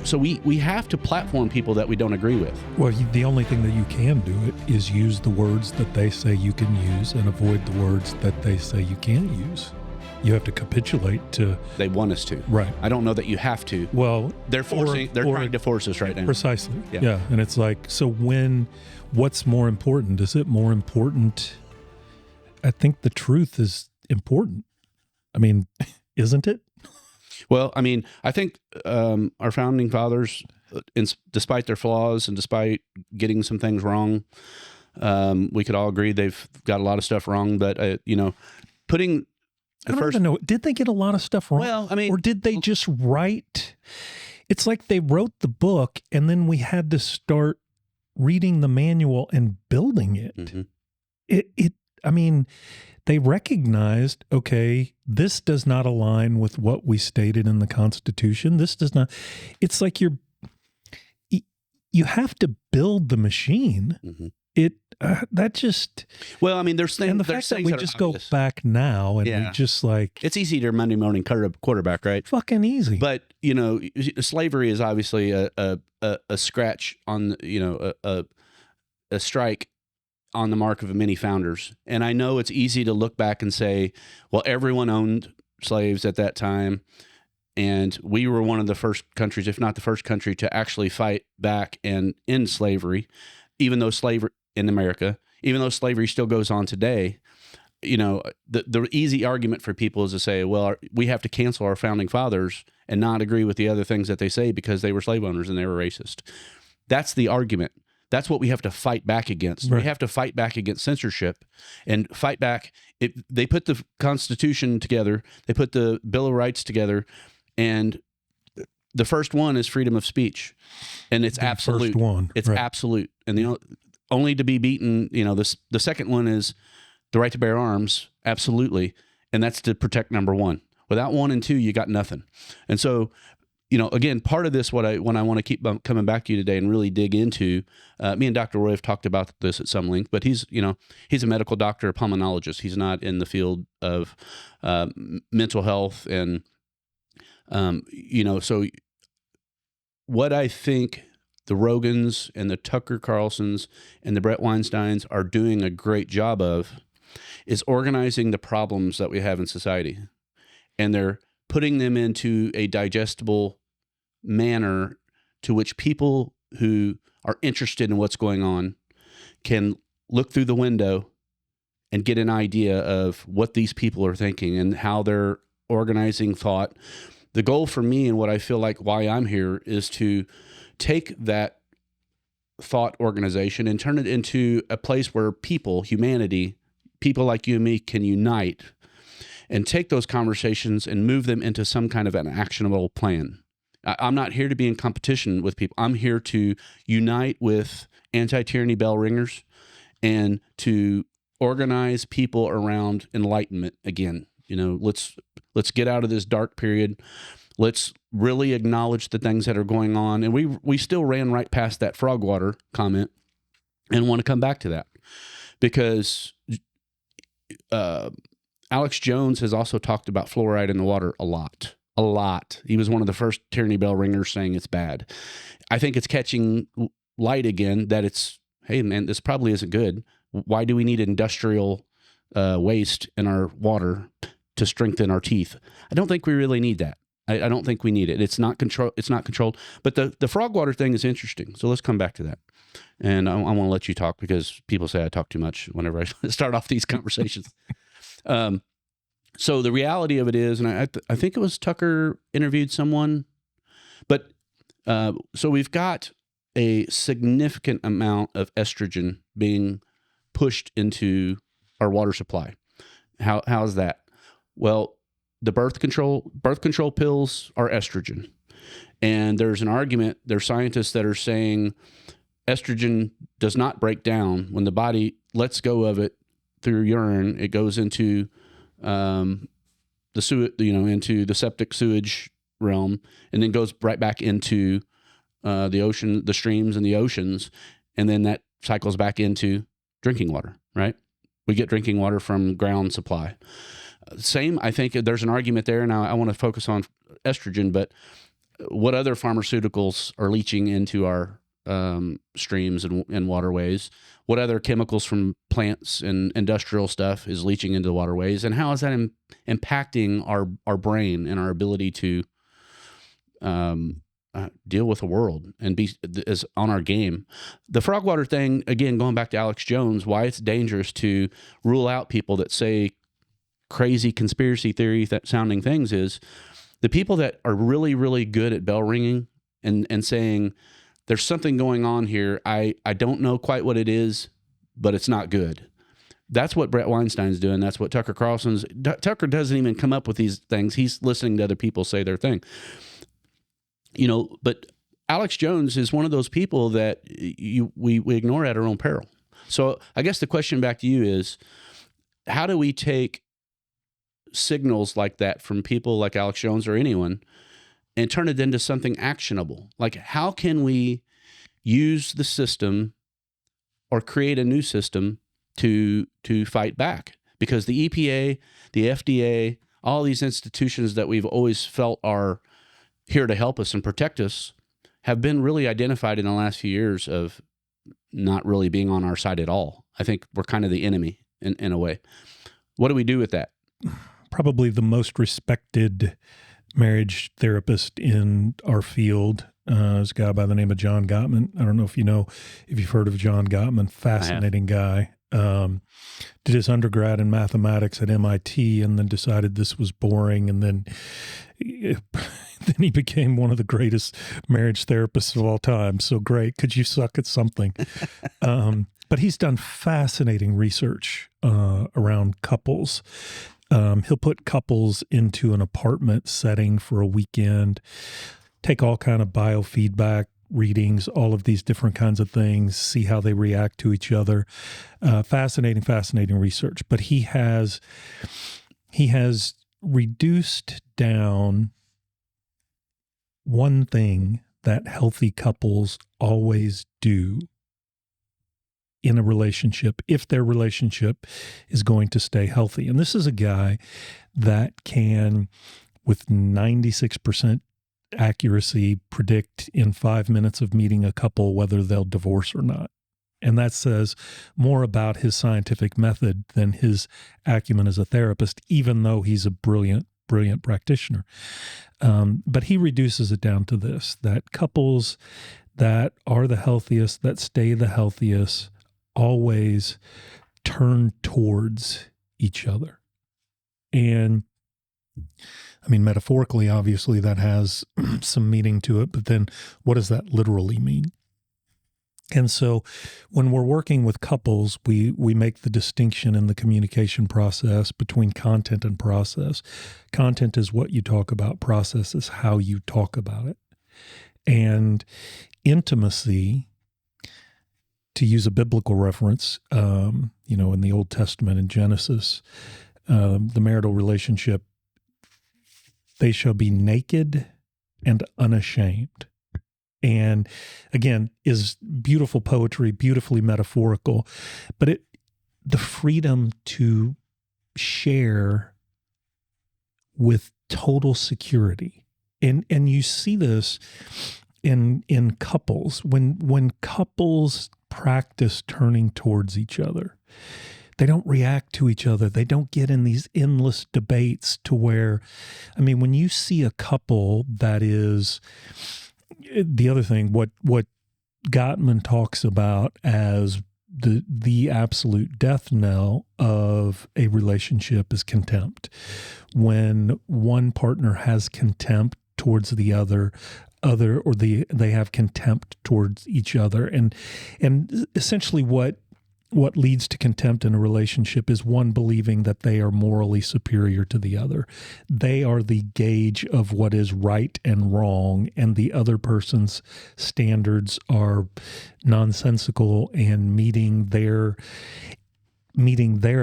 So we have to platform people that we don't agree with. Well, the only thing that you can do it is use the words that they say you can use and avoid the words that they say you can't use. You have to capitulate to... They want us to. Right. I don't know that you have to. Well... They're trying to force us right now. Precisely. Yeah. And it's like, so what's more important? Is it more important? I think the truth is important. I mean, isn't it? Well, I mean, I think our founding fathers, despite their flaws and despite getting some things wrong, we could all agree they've got a lot of stuff wrong. But, putting... I don't even know. Did they get a lot of stuff wrong? Well, I mean... Or did they just write... It's like they wrote the book and then we had to start reading the manual and building it. Mm-hmm. I mean, they recognized, okay, this does not align with what we stated in the Constitution. This does not... It's like you have to build the machine. Mm-hmm. That just... Well, I mean, there's things... And the fact that we just go back now and we just like... It's easy to Monday morning quarterback, right? Fucking easy. But, slavery is obviously a scratch on, a strike on the mark of many founders. And I know it's easy to look back and say, well, everyone owned slaves at that time. And we were one of the first countries, if not the first country, to actually fight back and end slavery, even though slavery in America, even though slavery still goes on today. The easy argument for people is to say, well, we have to cancel our founding fathers and not agree with the other things that they say because they were slave owners and they were racist. That's the argument. That's what we have to fight back against. Right. We have to fight back against censorship and fight back. They put the Constitution together. They put the Bill of Rights together, and the first one is freedom of speech, and it's absolute. First one. It's absolute, and the only to be beaten. The second one is the right to bear arms, absolutely, and that's to protect number one. Without 1 and 2, you got nothing. And so, again, part of this, when I want to keep coming back to you today and really dig into, me and Dr. Roy have talked about this at some length, but he's a medical doctor, a pulmonologist. He's not in the field of mental health. And, so what I think the Rogans and the Tucker Carlsons and the Brett Weinsteins are doing a great job of is organizing the problems that we have in society. And they're putting them into a digestible manner to which people who are interested in what's going on can look through the window and get an idea of what these people are thinking and how they're organizing thought. The goal for me and what I feel like why I'm here is to take that thought organization and turn it into a place where humanity, people like you and me can unite and take those conversations and move them into some kind of an actionable plan. I'm not here to be in competition with people. I'm here to unite with anti-tyranny bell ringers and to organize people around enlightenment again. Let's get out of this dark period. Let's really acknowledge the things that are going on. And we still ran right past that frog water comment and want to come back to that because Alex Jones has also talked about fluoride in the water a lot. He was one of the first tyranny bell ringers saying it's bad. I think it's catching light again that it's, hey man, this probably isn't good. Why do we need industrial waste in our water to strengthen our teeth? I don't think we really need that. I don't think we need it. It's not controlled. But the frog water thing is interesting. So let's come back to that. And I want to let you talk because people say I talk too much whenever I start off these conversations. So the reality of it is, and I think it was Tucker interviewed someone, but so we've got a significant amount of estrogen being pushed into our water supply. How's that? Well, the birth control pills are estrogen. And there's an argument, there's scientists that are saying estrogen does not break down. When the body lets go of it through urine, it goes into into the septic sewage realm, and then goes right back into the ocean, the streams and the oceans, and then that cycles back into drinking water, right? We get drinking water from ground supply. Same, I think there's an argument there, and I want to focus on estrogen, but what other pharmaceuticals are leaching into our streams and waterways, what other chemicals from plants and industrial stuff is leaching into the waterways, and how is that impacting our brain and our ability to deal with the world and be is on our game. The frog water thing, again, going back to Alex Jones, why it's dangerous to rule out people that say crazy conspiracy theory sounding things is the people that are really, really good at bell ringing and saying there's something going on here. I don't know quite what it is, but it's not good. That's what Brett Weinstein's doing. That's what Tucker Carlson's. Tucker doesn't even come up with these things. He's listening to other people say their thing. But Alex Jones is one of those people that we ignore at our own peril. So I guess the question back to you is, how do we take signals like that from people like Alex Jones or anyone and turn it into something actionable? Like, how can we use the system or create a new system to fight back? Because the EPA, the FDA, all these institutions that we've always felt are here to help us and protect us have been really identified in the last few years of not really being on our side at all. I think we're kind of the enemy in a way. What do we do with that? Probably the most respected marriage therapist in our field is a guy by the name of John Gottman. I don't know if you've heard of John Gottman. Fascinating guy. Did his undergrad in mathematics at MIT and then decided this was boring, and then he became one of the greatest marriage therapists of all time. So great. Could you suck at something? But he's done fascinating research around couples. He'll put couples into an apartment setting for a weekend, take all kind of biofeedback readings, all of these different kinds of things, see how they react to each other. Fascinating research. But he has reduced down one thing that healthy couples always do in a relationship if their relationship is going to stay healthy. And this is a guy that can, with 96% accuracy, predict in 5 minutes of meeting a couple whether they'll divorce or not. And that says more about his scientific method than his acumen as a therapist, even though he's a brilliant practitioner. But he reduces it down to this, that couples that are the healthiest, that stay the healthiest, always turn towards each other. And I mean, metaphorically, obviously, that has some meaning to it, but then what does that literally mean? And so when we're working with couples, we make the distinction in the communication process between content and process. Content is what you talk about. Process is how you talk about it. And intimacy, to use a biblical reference, in the Old Testament in Genesis, the marital relationship, they shall be naked and unashamed. And again, is beautiful poetry, beautifully metaphorical, but the freedom to share with total security. And you see this in couples. When couples practice turning towards each other, they don't react to each other. They don't get in these endless debates to where, when you see a couple that is, the other thing, what Gottman talks about as the absolute death knell of a relationship is contempt. When one partner has contempt towards the other or they have contempt towards each other, and essentially what leads to contempt in a relationship is one believing that they are morally superior to the other. They are the gauge of what is right and wrong, and the other person's standards are nonsensical and meeting their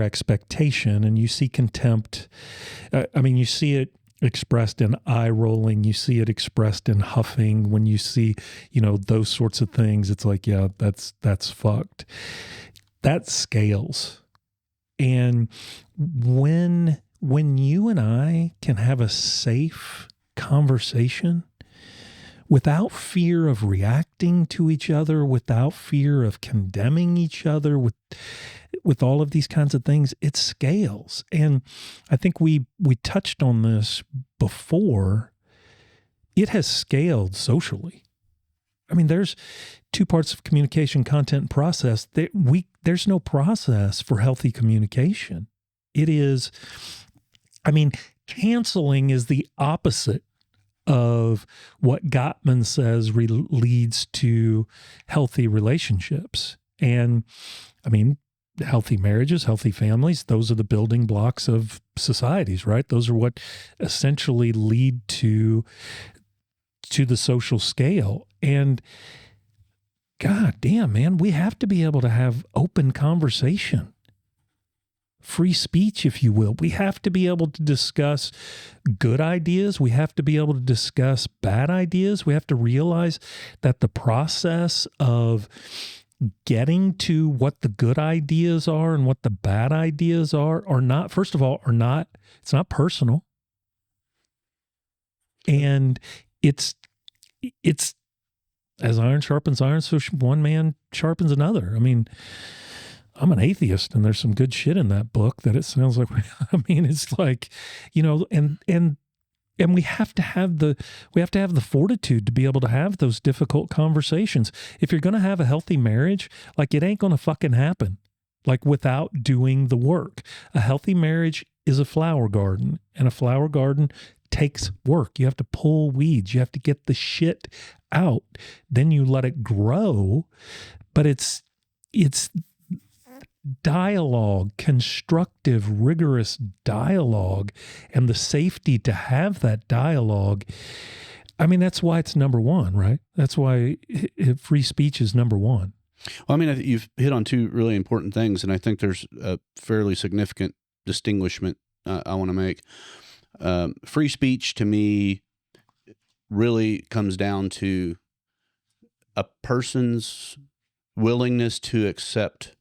expectation. And you see contempt. You see it expressed in eye rolling. You see it expressed in huffing. When you see, those sorts of things, it's like, yeah, that's fucked. That scales. And when you and I can have a safe conversation without fear of reacting to each other, without fear of condemning each other, with all of these kinds of things, it scales. And I think we touched on this before. It has scaled socially. I mean, there's two parts of communication: content and process. There's no process for healthy communication. It is, I mean, canceling is the opposite of what Gottman says leads to healthy relationships. And I mean, healthy marriages, healthy families, those are the building blocks of societies, right? Those are what essentially lead to the social scale. And God damn, man, we have to be able to have open conversation. Free speech, if you will. We have to be able to discuss good ideas. We have to be able to discuss bad ideas. We have to realize that the process of getting to what the good ideas are and what the bad ideas are not, first of all, it's not personal. And it's as iron sharpens iron, so one man sharpens another. I mean, I'm an atheist, and there's some good shit in that book that it sounds like, I mean, it's like, you know, and we have to have the fortitude to be able to have those difficult conversations. If you're going to have a healthy marriage, like, it ain't going to fucking happen, like, without doing the work. A healthy marriage is a flower garden, and a flower garden takes work. You have to pull weeds. You have to get the shit out. Then you let it grow. But it's dialogue, constructive, rigorous dialogue, and the safety to have that dialogue. I mean, that's why it's number one, right? That's why free speech is number one. Well, I mean, I think you've hit on two really important things, and I think there's a fairly significant distinguishment I want to make. Free speech, to me, really comes down to a person's willingness to accept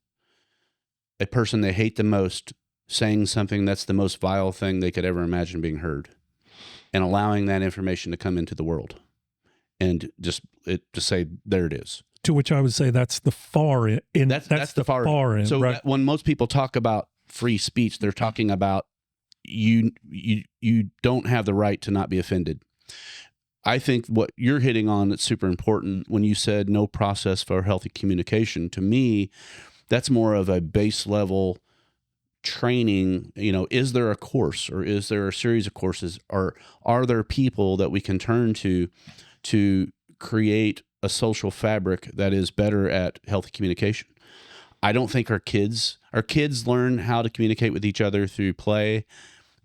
a person they hate the most saying something that's the most vile thing they could ever imagine being heard, and allowing that information to come into the world, and just say, there it is. To which I would say that's the far end. That's the far end. So right? When most people talk about free speech, they're talking about you don't have the right to not be offended. I think what you're hitting on that's super important when you said no process for healthy communication, to me, that's more of a base level training. You know, is there a course, or is there a series of courses, or are there people that we can turn to create a social fabric that is better at healthy communication? I don't think our kids learn how to communicate with each other through play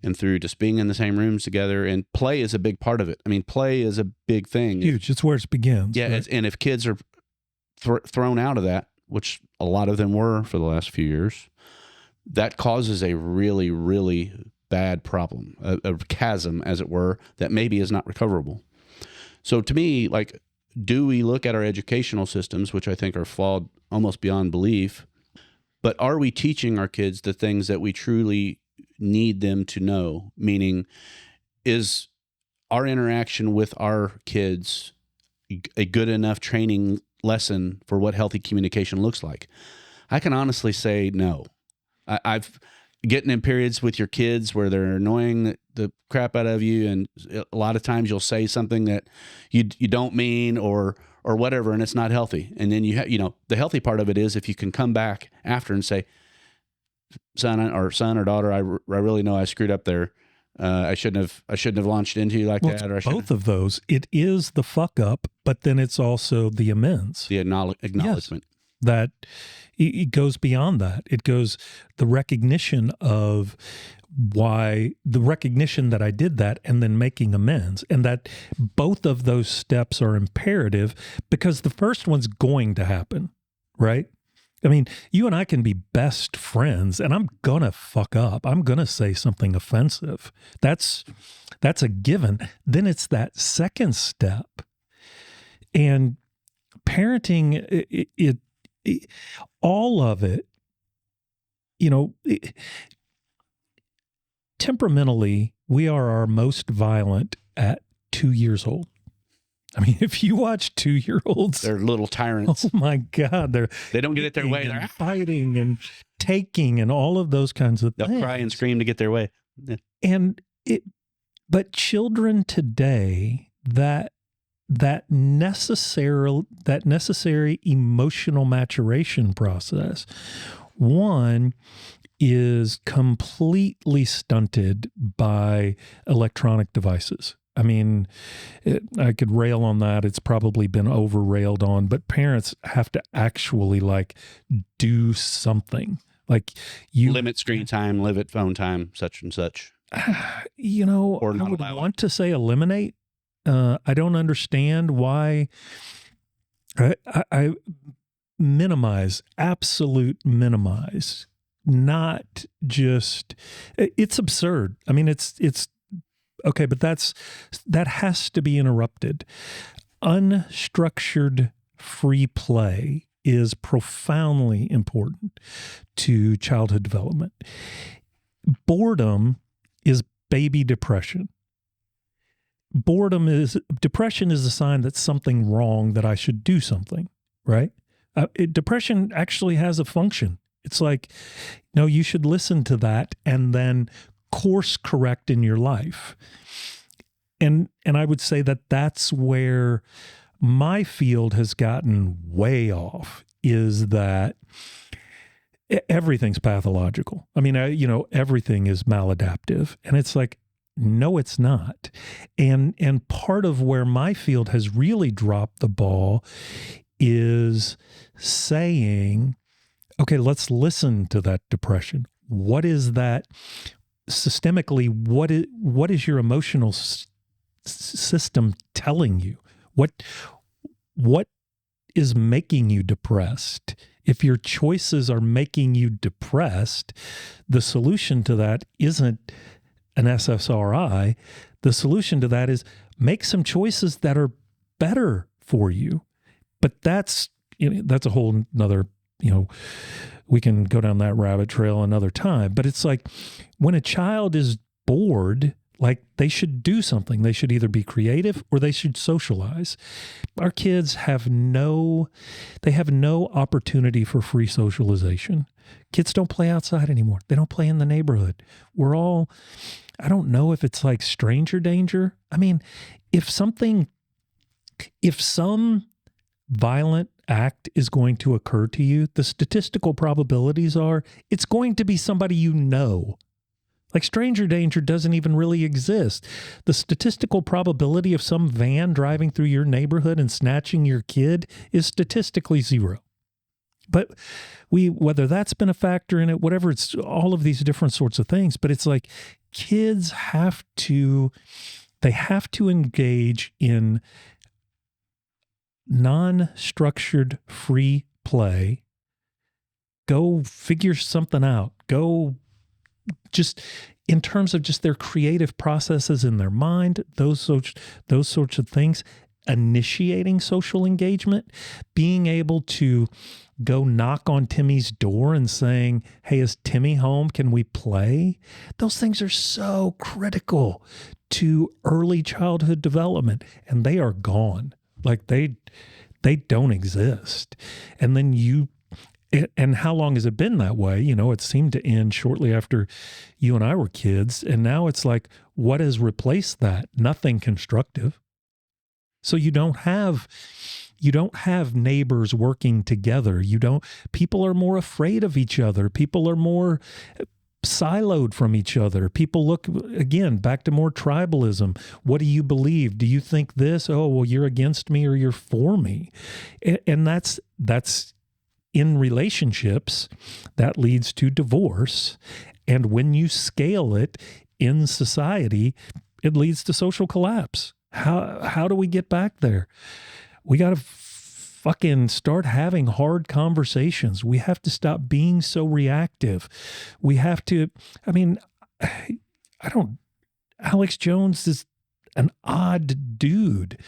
and through just being in the same rooms together. And play is a big part of it. I mean, play is a big thing. Huge. It's where it begins. Yeah. Right? And if kids are thrown out of that, which a lot of them were for the last few years, that causes a really, really bad problem, a chasm, as it were, that maybe is not recoverable. So to me, like, do we look at our educational systems, which I think are flawed almost beyond belief, but are we teaching our kids the things that we truly need them to know? Meaning, is our interaction with our kids a good enough training lesson for what healthy communication looks like? I can honestly say no. I've getting in periods with your kids where they're annoying the crap out of you, and a lot of times you'll say something that you don't mean or whatever, and it's not healthy. And then the healthy part of it is if you can come back after and say, son or daughter, I really know I screwed up there. I shouldn't have launched into you like that. Or both of those. It is the fuck up, but then it's also the amends, the acknowledgement. Yes, that it goes beyond that. It goes the recognition that I did that, and then making amends, and that both of those steps are imperative, because the first one's going to happen, right? I mean, you and I can be best friends, and I'm gonna fuck up. I'm gonna say something offensive. That's a given. Then it's that second step, and parenting, all of it, temperamentally, we are our most violent at 2 years old. I mean, if you watch 2-year-olds, They're little tyrants. oh my God, They don't get it their way. and They're fighting and taking and all of those kinds of They'll things. cry and scream to get their way. Yeah. But children today, that necessary emotional maturation process, one, is completely stunted by electronic devices. I mean, I could rail on that. It's probably been over railed on, but parents have to actually like do something. Like you Limit screen time, limit phone time, such and such. You know, Or I not would allow it. want to say eliminate. I don't understand why. I minimize, absolute minimize, not just. It's absurd. I mean, it's okay, but that has to be interrupted. Unstructured free play is profoundly important to childhood development. Boredom is baby depression. Depression is a sign that something wrong, that I should do something, right? Depression actually has a function. It's like, no, you should listen to that and then course correct in your life. And I would say that that's where my field has gotten way off, is that everything's pathological. I mean, everything is maladaptive. And it's like, no, it's not. And part of where my field has really dropped the ball is saying, okay, let's listen to that depression. What is that systemically? What is your emotional system telling you? What is making you depressed? If your choices are making you depressed, the solution to that isn't an SSRI. The solution to that is make some choices that are better for you. But that's a whole nother, we can go down that rabbit trail another time. But it's like when a child is bored, like they should do something. They should either be creative or they should socialize. Our kids have no opportunity for free socialization. Kids don't play outside anymore. They don't play in the neighborhood. I don't know if it's like stranger danger. I mean, if some violent act is going to occur to you, the statistical probabilities are it's going to be somebody you know. Like stranger danger doesn't even really exist. The statistical probability of some van driving through your neighborhood and snatching your kid is statistically zero. But whether that's been a factor in it, whatever, it's all of these different sorts of things. But it's like kids have to engage in non-structured free play. Go figure something out. Go just in terms of just their creative processes in their mind, those sorts of things, initiating social engagement, being able to go knock on Timmy's door and saying, hey, is Timmy home? Can we play? Those things are so critical to early childhood development, and they are gone. Like they don't exist. And then and how long has it been that way? It seemed to end shortly after you and I were kids. And now it's like, what has replaced that? Nothing constructive. So you don't have neighbors working together. People are more afraid of each other. People are more siloed from each other. People look, again, back to more tribalism. What do you believe? Do you think this? Oh, well, you're against me or you're for me. And that's in relationships, that leads to divorce. And when you scale it in society, it leads to social collapse. How do we get back there? We got to fucking start having hard conversations. We have to stop being so reactive. We have to, Alex Jones is an odd dude.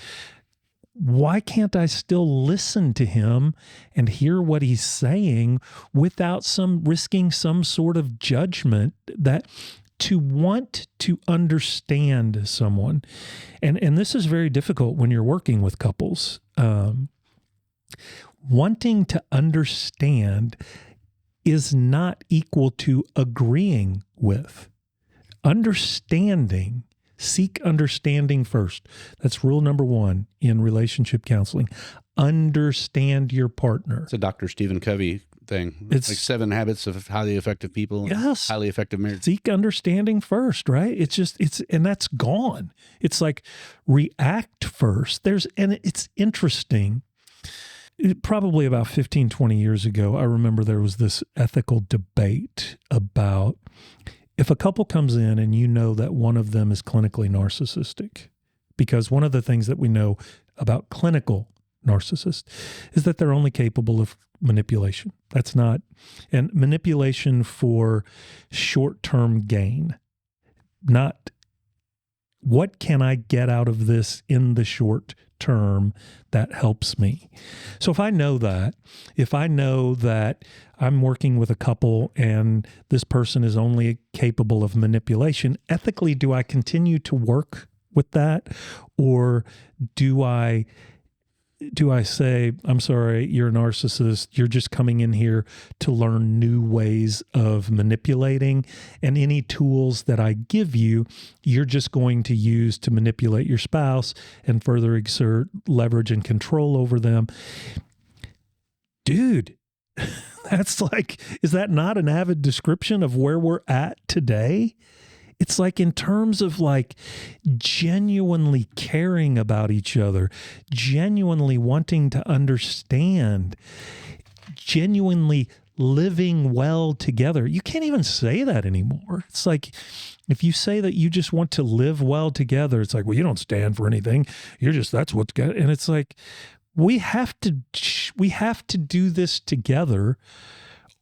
Why can't I still listen to him and hear what he's saying without risking some sort of judgment that to want to understand someone. And this is very difficult when you're working with couples. Wanting to understand is not equal to agreeing with. Understanding, seek understanding first. That's rule number 1 in relationship counseling. Understand your partner. It's a Dr. Stephen Covey thing. It's like 7 habits of highly effective people. Yes. Highly effective marriage. Seek understanding first, right? And that's gone. It's like react first. And it's interesting. Probably about 15, 20 years ago, I remember there was this ethical debate about if a couple comes in and you know that one of them is clinically narcissistic, because one of the things that we know about clinical narcissists is that they're only capable of manipulation. And manipulation for short-term gain, not what can I get out of this in the short term that helps me. So if I know that I'm working with a couple and this person is only capable of manipulation, ethically, do I continue to work with that? Or do I say, I'm sorry, you're a narcissist. You're just coming in here to learn new ways of manipulating. And any tools that I give you, you're just going to use to manipulate your spouse and further exert leverage and control over them. Dude, that's like, is that not an avid description of where we're at today? It's like in terms of like genuinely caring about each other, genuinely wanting to understand, genuinely living well together. You can't even say that anymore. It's like if you say that you just want to live well together, it's like, well, you don't stand for anything. That's what's good. And it's like, we have to do this together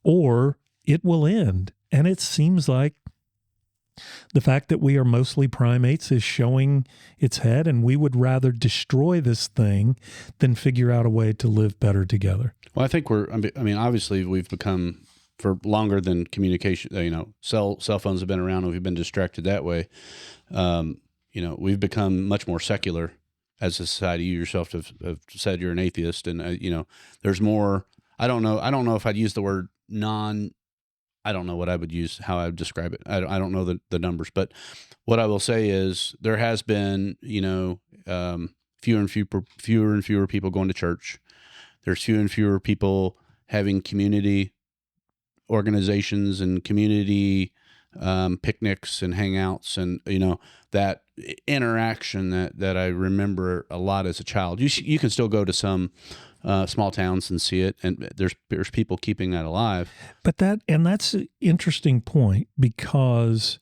or it will end. And it seems like the fact that we are mostly primates is showing its head, and we would rather destroy this thing than figure out a way to live better together. Well, I think obviously we've become, for longer than communication, cell phones have been around and we've been distracted that way. We've become much more secular as a society. You yourself have said you're an atheist, and, there's more, I don't know if I'd use the word I don't know what I would use, how I would describe it. I don't know the numbers, but what I will say is there has been, fewer and fewer people going to church. There's fewer and fewer people having community organizations and community picnics and hangouts, and that interaction that I remember a lot as a child. You can still go to some small towns and see it, and there's people keeping that alive. But that's an interesting point, because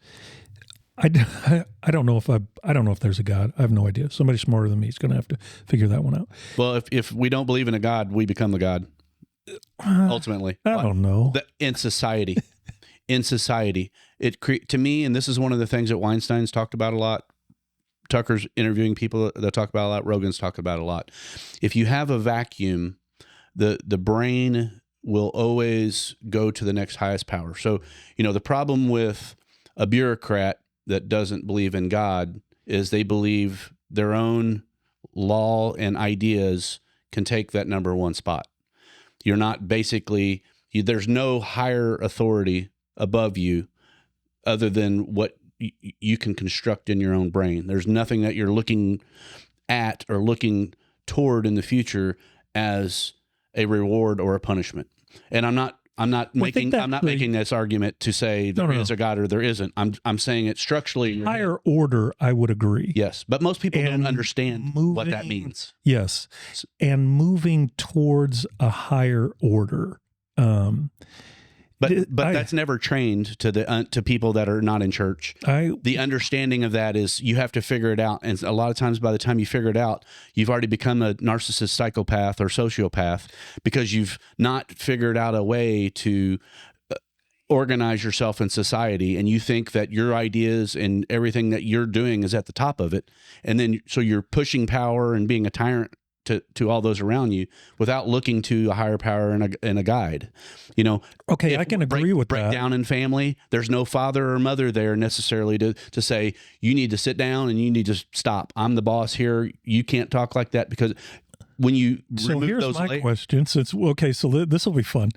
I don't know if there's a God. I have no idea. Somebody smarter than me is going to have to figure that one out. Well, if we don't believe in a God, we become the God ultimately. I don't know. In society, to me, and this is one of the things that Weinstein's talked about a lot. Tucker's interviewing people that talk about a lot. Rogan's talked about a lot. If you have a vacuum, the brain will always go to the next highest power. So, the problem with a bureaucrat that doesn't believe in God is they believe their own law and ideas can take that number one spot. You're not there's no higher authority above you other than what you can construct in your own brain. There's nothing that you're looking at or looking toward in the future as a reward or a punishment. And I'm not making this argument to say there is a God or there isn't. I'm saying it structurally. Higher order, I would agree. Yes, but most people don't understand what that means. Yes, and moving towards a higher order. But that's never trained to people that are not in church. The understanding of that is you have to figure it out. And a lot of times by the time you figure it out, you've already become a narcissist, psychopath, or sociopath, because you've not figured out a way to organize yourself in society. And you think that your ideas and everything that you're doing is at the top of it. And then so you're pushing power and being a tyrant to all those around you without looking to a higher power and a guide. You know, Okay, I can agree with that. Breakdown in family, there's no father or mother there necessarily to say, you need to sit down and you need to stop. I'm the boss here. You can't talk like that, because when you So remove here's those my question. So this will be fun.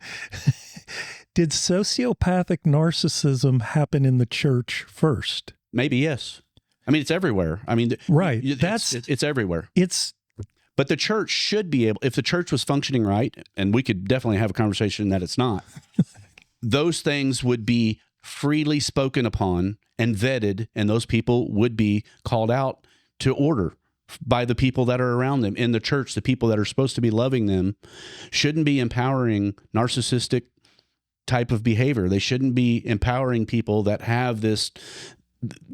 Did sociopathic narcissism happen in the church first? Maybe yes. I mean, it's everywhere. I mean, right. It's everywhere. But the church should be able, if the church was functioning right, and we could definitely have a conversation that it's not, those things would be freely spoken upon and vetted, and those people would be called out to order by the people that are around them in the church. The people that are supposed to be loving them shouldn't be empowering narcissistic type of behavior. They shouldn't be empowering people that have this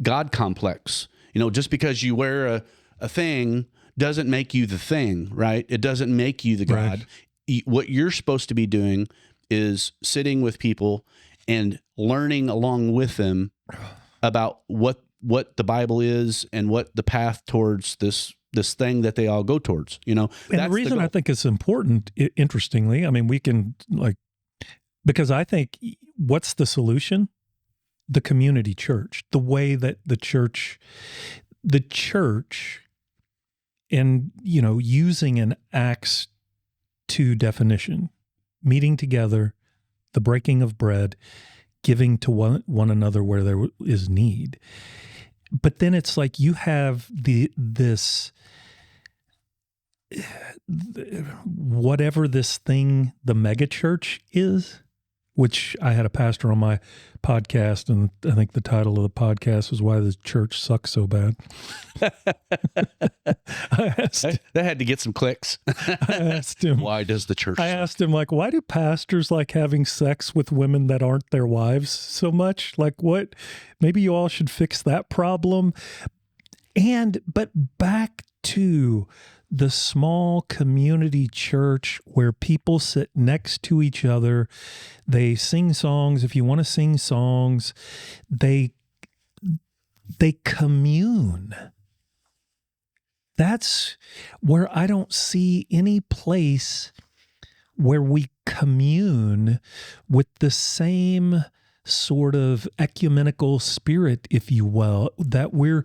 God complex. You know, just because you wear a thing doesn't make you the thing, right? It doesn't make you the God. Right. What you're supposed to be doing is sitting with people and learning along with them about what the Bible is and what the path towards this thing that they all go towards, you know. And the reason I think it's important, interestingly, I mean, we can because I think what's the solution? The community church, the way that the church, and, you know, using an Acts 2 definition, meeting together, the breaking of bread, giving to one another where there is need. But then it's like you have this whatever this thing, the mega church is, which I had a pastor on my podcast, and I think the title of the podcast was "Why the Church Sucks So Bad." That had to get some clicks. I asked him, "Why does the church?" I asked him, why do pastors like having sex with women that aren't their wives so much? What? Maybe you all should fix that problem. But back to the small community church where people sit next to each other. They sing songs. If you want to sing songs, they commune. That's where I don't see any place where we commune with the same sort of ecumenical spirit, if you will, that we're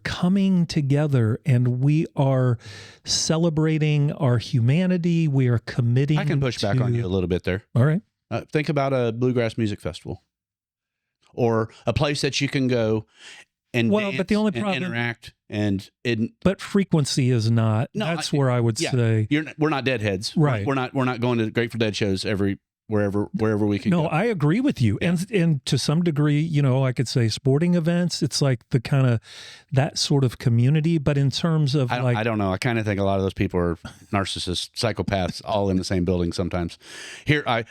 coming together and we are celebrating our humanity. We are committing. I can push back on you a little bit there. All right. Think about a bluegrass music festival or a place that you can go and dance, but the only problem, interact but frequency is not. No, that's where I would say we're not deadheads, right? We're not going to Grateful Dead shows wherever we can go. No, I agree with you. Yeah. And to some degree, you know, I could say sporting events, it's like the kind of that sort of community. But in terms of I don't know. I kind of think a lot of those people are narcissists, psychopaths, all in the same building sometimes. Here, I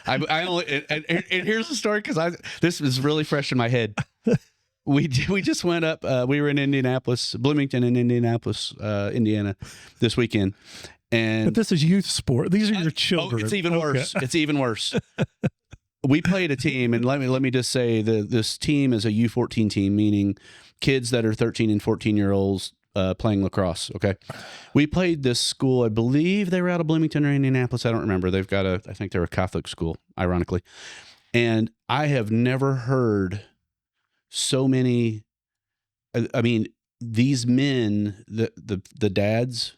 only, and here's the story, because this is really fresh in my head. We just went up, we were in Bloomington in Indianapolis, Indiana this weekend. But this is youth sport. These are your children. Oh, it's even worse. It's even worse. We played a team, and let me just say this team is a U14 team, meaning kids that are 13 and 14-year-olds playing lacrosse. Okay, we played this school. I believe they were out of Bloomington or Indianapolis. I don't remember. I think they're a Catholic school, ironically. And I have never heard so many. I mean, these men, the dads,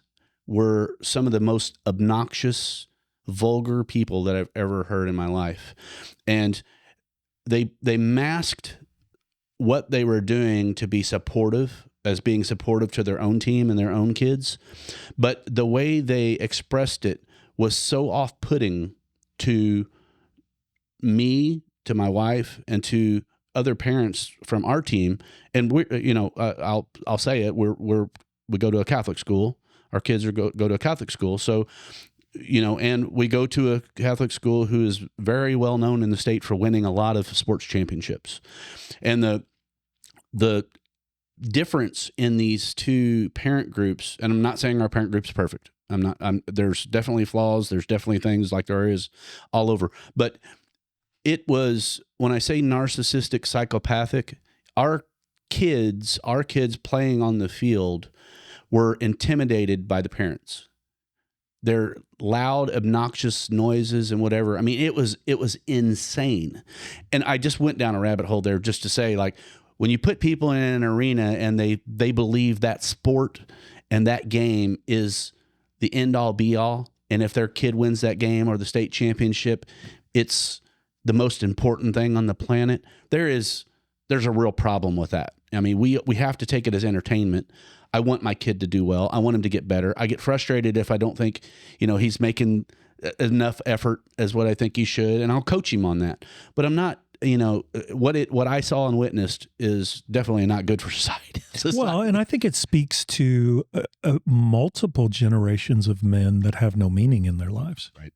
were some of the most obnoxious, vulgar people that I've ever heard in my life. And they masked what they were doing to be supportive, as being supportive to their own team and their own kids. But the way they expressed it was so off-putting to me, to my wife, and to other parents from our team. And we, I'll say it, we go to a Catholic school. Our kids go to a Catholic school. So, and we go to a Catholic school who is very well known in the state for winning a lot of sports championships. And the difference in these two parent groups, and I'm not saying our parent group's perfect. There's definitely flaws. There's definitely things like there is all over. But it was, when I say narcissistic, psychopathic, our kids playing on the field were intimidated by the parents. their loud, obnoxious noises and whatever. I mean, it was insane. And I just went down a rabbit hole there just to say, like, when you put people in an arena and they believe that sport and that game is the end all be all, and if their kid wins that game or the state championship, it's the most important thing on the planet, there's a real problem with that. I mean, we have to take it as entertainment. I want my kid to do well. I want him to get better. I get frustrated if I don't think, he's making enough effort as what I think he should, and I'll coach him on that. But I'm not, what I saw and witnessed is definitely not good for society. Well, and I think it speaks to multiple generations of men that have no meaning in their lives. Right.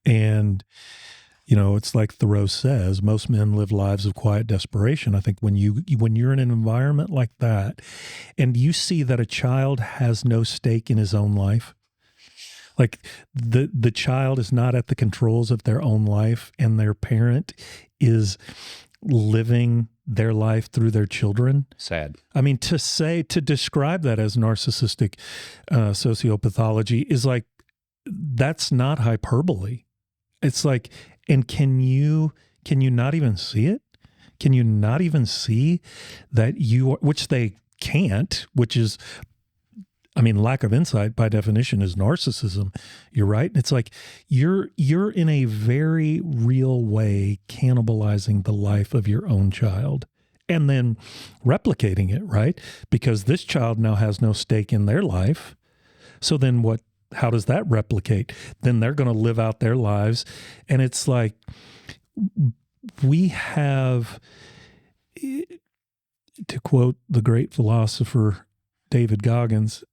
And it's like Thoreau says, most men live lives of quiet desperation. I think when you're in an environment like that and you see that a child has no stake in his own life, like the child is not at the controls of their own life and their parent is living their life through their children. Sad. I mean, to describe that as narcissistic sociopathology is like, that's not hyperbole. It's like, and can you not even see it? Can you not even see that which they can't, which is, I mean, lack of insight by definition is narcissism. You're right. It's like you're in a very real way cannibalizing the life of your own child and then replicating it, right? Because this child now has no stake in their life. So then how does that replicate? Then they're going to live out their lives. And it's like, we have, to quote the great philosopher David Goggins,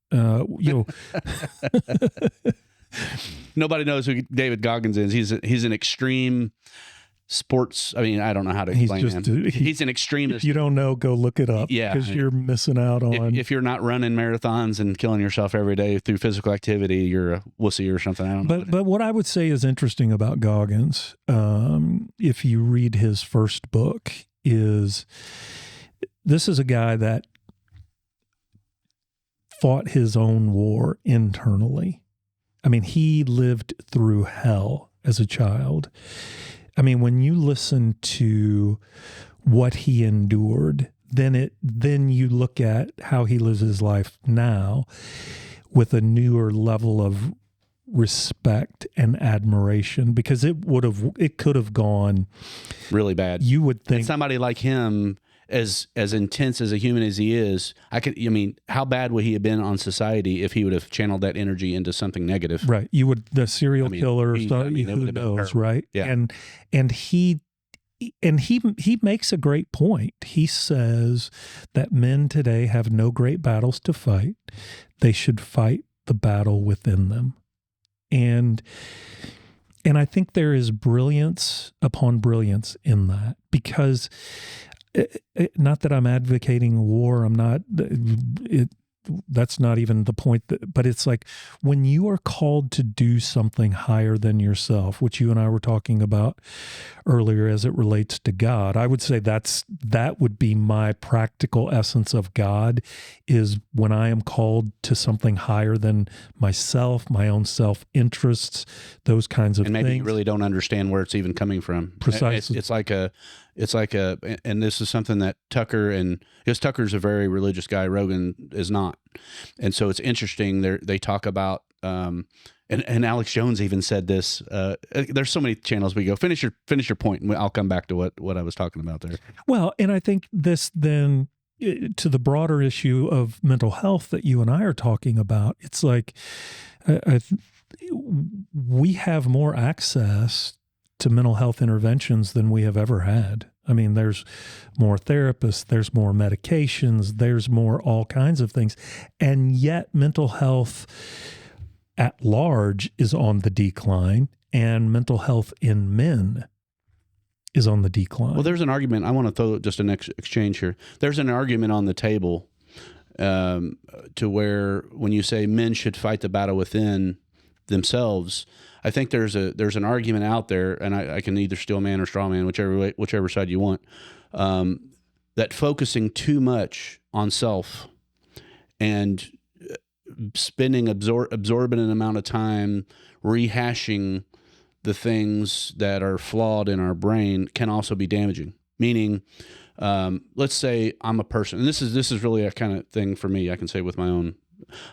nobody knows who David Goggins is. He's an extreme sports. I mean, I don't know how to explain him. He's an extremist. If you don't know, go look it up. Yeah, because you're missing out on. If you're not running marathons and killing yourself every day through physical activity, you're a wussy or something. I don't know. But what I would say is interesting about Goggins, if you read his first book, is this is a guy that fought his own war internally. I mean, he lived through hell as a child. I mean, when you listen to what he endured, then you look at how he lives his life now with a newer level of respect and admiration, because it could have gone really bad. You would think and somebody like him, as intense as a human as he is, how bad would he have been on society if he would have channeled that energy into something negative? Right. The serial killer, who knows, right? Yeah. And he makes a great point. He says that men today have no great battles to fight. They should fight the battle within them. And I think there is brilliance upon brilliance in that, because not that I'm advocating war. I'm not. That's not even the point. But it's like when you are called to do something higher than yourself, which you and I were talking about earlier as it relates to God. I would say that would be my practical essence of God, is when I am called to something higher than myself, my own self-interests, those kinds of things. And maybe you really don't understand where it's even coming from. Precisely. It's like and this is something that because Tucker's a very religious guy, Rogan is not. And so it's interesting. They talk about, and Alex Jones even said this, there's so many channels we go, finish your point, and I'll come back to what I was talking about there. Well, and I think this then, to the broader issue of mental health that you and I are talking about, it's like, we have more access to mental health interventions than we have ever had. I mean, there's more therapists, there's more medications, there's more all kinds of things. And yet mental health at large is on the decline, and mental health in men is on the decline. Well, there's an argument. I want to throw just an exchange here. There's an argument on the table to where when you say men should fight the battle within themselves, I think there's an argument out there, and I can either steel man or straw man, whichever side you want, that focusing too much on self and spending absorbent amount of time rehashing the things that are flawed in our brain can also be damaging. Meaning, let's say I'm a person, and this is really a kind of thing for me. I can say with my own,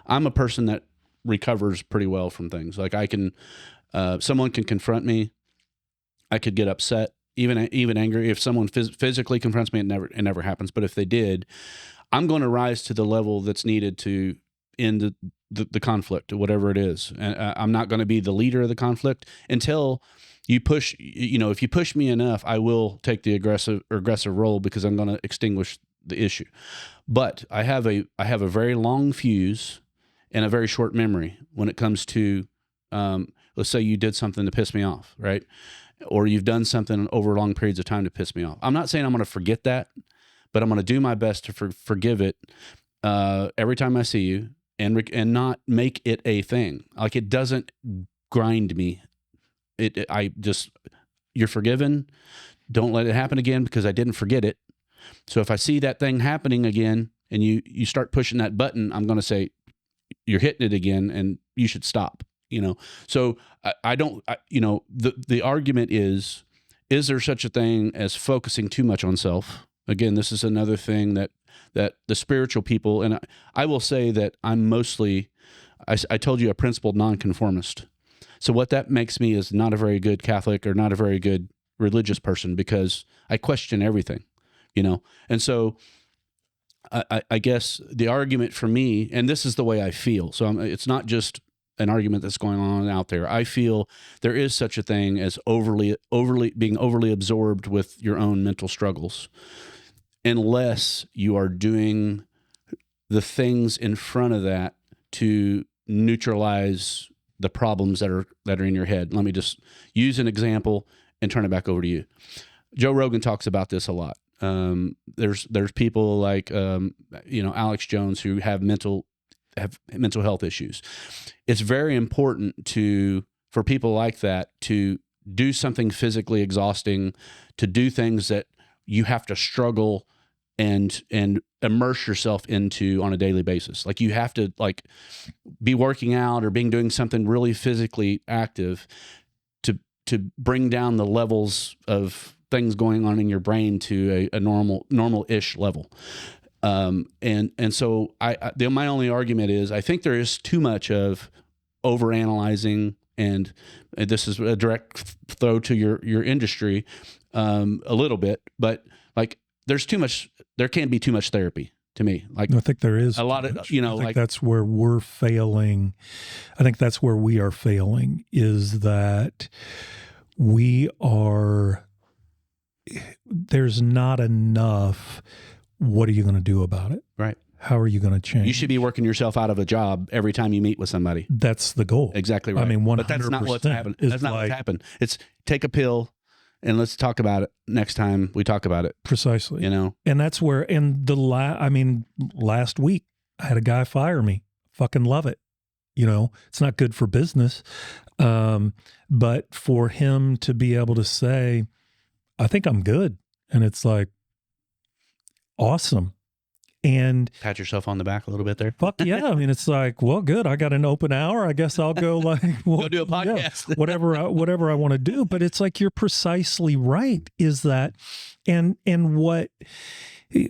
I'm a person that recovers pretty well from things. Like I can, someone can confront me, I could get upset, even angry. If someone physically confronts me, it never happens. But if they did, I'm going to rise to the level that's needed to end the conflict, whatever it is. And I'm not going to be the leader of the conflict until you push. If you push me enough, I will take the aggressive role because I'm going to extinguish the issue. But I have a very long fuse and a very short memory when it comes to, let's say you did something to piss me off, right? Or you've done something over long periods of time to piss me off. I'm not saying I'm going to forget that, but I'm going to do my best to forgive it every time I see you, and not make it a thing. Like it doesn't grind me. You're forgiven. Don't let it happen again because I didn't forget it. So if I see that thing happening again and you start pushing that button, I'm going to say, you're hitting it again and you should stop. So the argument is there such a thing as focusing too much on self? Again, this is another thing that the spiritual people, and I will say that I'm mostly, I told you, a principled nonconformist. So what that makes me is not a very good Catholic or not a very good religious person because I question everything, And so I guess the argument for me, and this is the way I feel, so it's not just an argument that's going on out there. I feel there is such a thing as being overly absorbed with your own mental struggles, unless you are doing the things in front of that to neutralize the problems that are in your head. Let me just use an example and turn it back over to you. Joe Rogan talks about this a lot. There's people like Alex Jones who have mental health issues. It's very important for people like that to do something physically exhausting, to do things that you have to struggle and immerse yourself into on a daily basis. Like you have to be working out or doing something really physically active to bring down the levels of things going on in your brain to a normal-ish level. And so my only argument is I think there is too much of overanalyzing, and this is a direct throw to your industry a little bit, but there can be too much therapy to me. Like I think there is a lot of, I think that's where we're failing. I think that's where we are failing, is that there's not enough. What are you going to do about it? Right. How are you going to change? You should be working yourself out of a job every time you meet with somebody. That's the goal. Exactly right. I mean, 100%. But that's not what's happened. That's not what's happened. It's take a pill and let's talk about it next time we talk about it. Precisely. And that's where, last week I had a guy fire me. Fucking love it. It's not good for business. But for him to be able to say, I think I'm good. And it's like, awesome. And pat yourself on the back a little bit there. Fuck yeah. I mean, it's like, well, good. I got an open hour. I guess I'll go go do a podcast. Yeah, whatever I want to do. But it's like, you're precisely right. Is that, and what,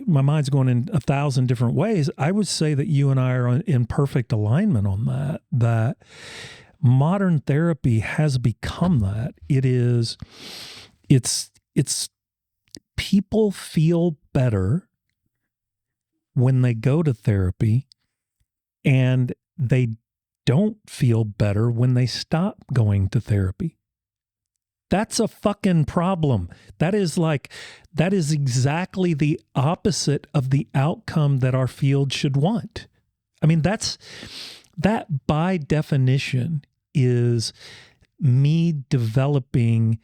my mind's going in 1,000 different ways. I would say that you and I are in perfect alignment on that modern therapy has become that. It's people feel better when they go to therapy, and they don't feel better when they stop going to therapy. That's a fucking problem. That is exactly the opposite of the outcome that our field should want. I mean, that by definition is me developing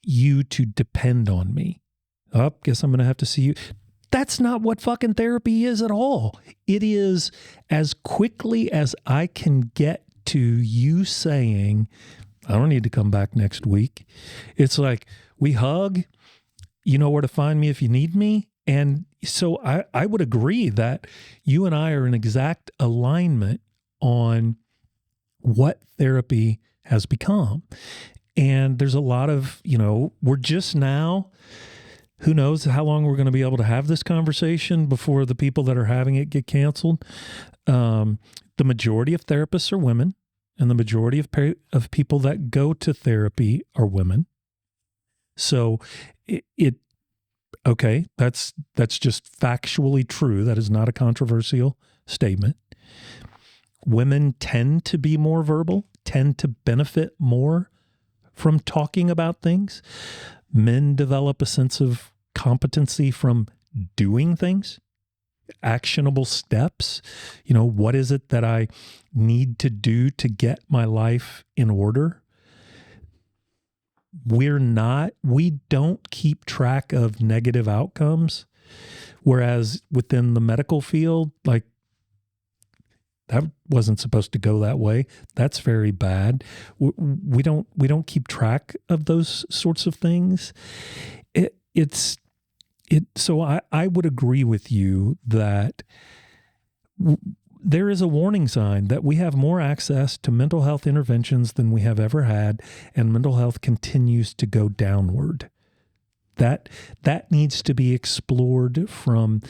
you to depend on me. Guess I'm going to have to see you. That's not what fucking therapy is at all. It is as quickly as I can get to you saying, I don't need to come back next week. It's like, we hug, you know where to find me if you need me. And so I would agree that you and I are in exact alignment on what therapy has become. And there's a lot of, we're just now, who knows how long we're going to be able to have this conversation before the people that are having it get canceled. The majority of therapists are women, and the majority of people that go to therapy are women. So okay, that's just factually true. That is not a controversial statement. Women tend to be more verbal, tend to benefit more from talking about things. Men develop a sense of competency from doing things, actionable steps. What is it that I need to do to get my life in order? We don't keep track of negative outcomes. Whereas within the medical field, like, that wasn't supposed to go that way. That's very bad. We don't keep track of those sorts of things. So I would agree with you that there is a warning sign that we have more access to mental health interventions than we have ever had, and mental health continues to go downward. That needs to be explored from.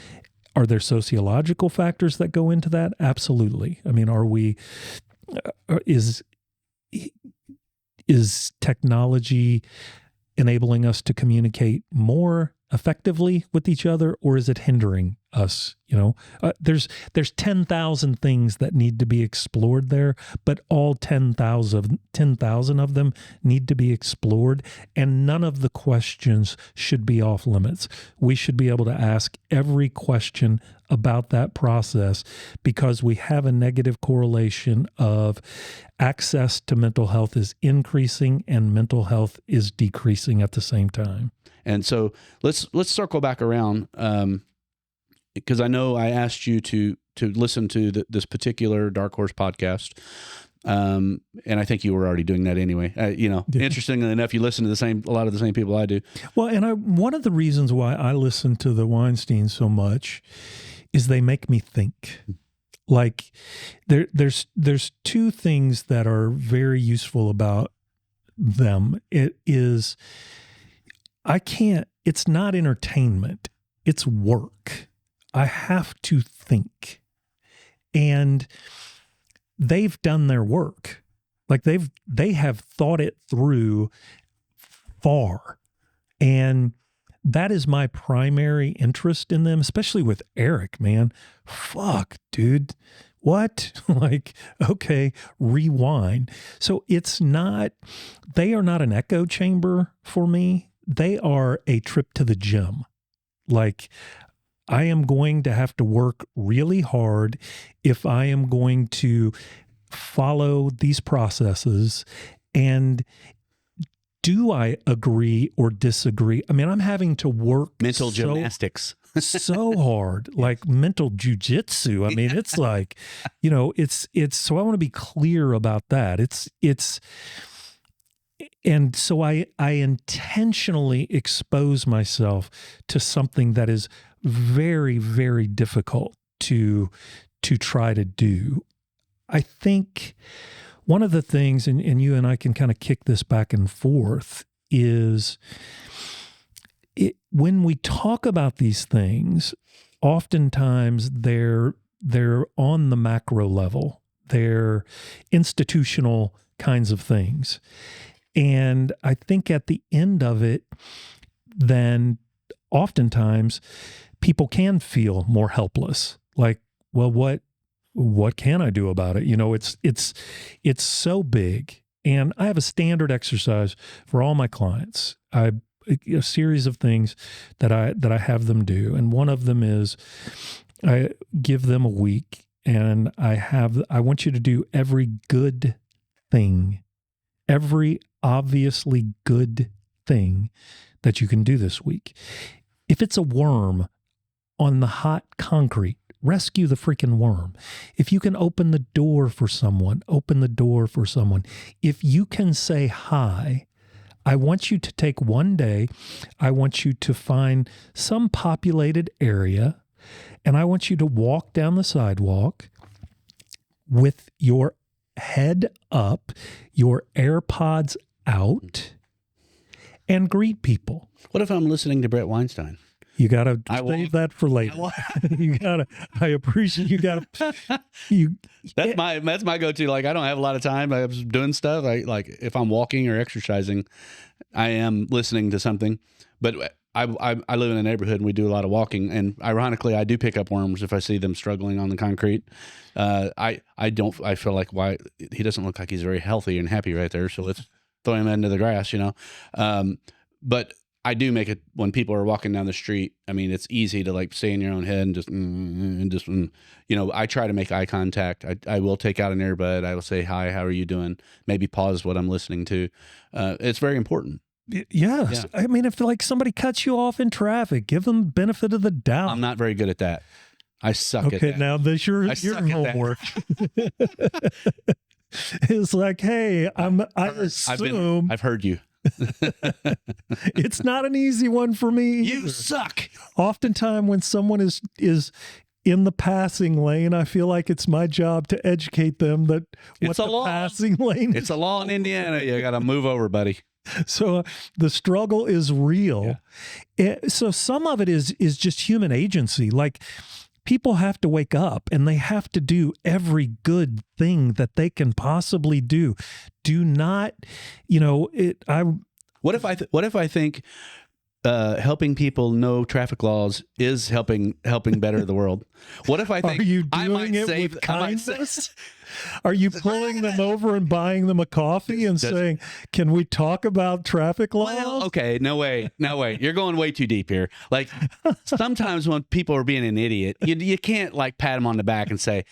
Are there sociological factors that go into that? Absolutely. I mean, is technology enabling us to communicate more effectively with each other, or is it hindering us? There's 10,000 things that need to be explored there, but all 10,000 of them need to be explored, and none of the questions should be off limits. We should be able to ask every question about that process, because we have a negative correlation of access to mental health is increasing and mental health is decreasing at the same time. And so let's circle back around, because I know I asked you to listen to this particular Dark Horse podcast, and I think you were already doing that anyway. Interestingly enough, you listen to a lot of the same people I do. Well, and one of the reasons why I listen to the Weinsteins so much is they make me think. Like, there's two things that are very useful about them. It is, it's not entertainment, it's work. I have to think. And they've done their work. Like, they have thought it through far. And that is my primary interest in them, especially with Eric, man. Fuck, dude. What? Like, okay, rewind. So they are not an echo chamber for me. They are a trip to the gym. Like, I am going to have to work really hard if I am going to follow these processes. And do I agree or disagree? I mean, I'm having to work mental gymnastics so hard, like mental jujitsu. I mean, it's like, it's so I want to be clear about that. And so I intentionally expose myself to something that is very, very difficult to try to do. I think one of the things, and you and I can kind of kick this back and forth, is when we talk about these things, oftentimes they're on the macro level. They're institutional kinds of things. And I think at the end of it, then oftentimes people can feel more helpless. Like, well, what can I do about it? It's so big. And I have a standard exercise for all my clients. A series of things that I have them do. And one of them is I give them a week, and I want you to do every good thing, every obviously good thing that you can do this week. If it's a worm on the hot concrete, rescue the freaking worm. If you can open the door for someone, open the door for someone. If you can say hi, I want you to take one day, I want you to find some populated area, and I want you to walk down the sidewalk with your head up, your AirPods out, and greet people. What if I'm listening to Brett Weinstein? You got to save that for later. I appreciate you got to, that's my go-to. Like, I don't have a lot of time. I was doing stuff. Like if I'm walking or exercising, I am listening to something, but I live in a neighborhood and we do a lot of walking, and ironically, I do pick up worms if I see them struggling on the concrete. I feel like, why he doesn't look like he's very healthy and happy right there. So let's throw him into the grass, but I do make it when people are walking down the street. I mean, it's easy to like stay in your own head and just, I try to make eye contact. I will take out an earbud. I will say, hi, how are you doing? Maybe pause what I'm listening to. It's very important. Yes. Yeah. I mean, if like somebody cuts you off in traffic, give them the benefit of the doubt. I'm not very good at that. I suck at that. Okay, now this your homework. It's like, hey, I assume I've heard you. It's not an easy one for me. You either. suck. Oftentimes when someone is in the passing lane, I feel like it's my job to educate them that what the passing lane is. It's a law in Indiana. You got to move over, buddy. So the struggle is real. Yeah. So some of it is just human agency. Like, people have to wake up and they have to do every good thing that they can possibly do. Do not, What if I think helping people know traffic laws is helping better the world? What if I think are you doing it with kindness? Are you pulling them over and buying them a coffee and saying, can we talk about traffic laws? Well, okay, no way. You're going way too deep here. Like, sometimes when people are being an idiot, you can't like pat them on the back and say,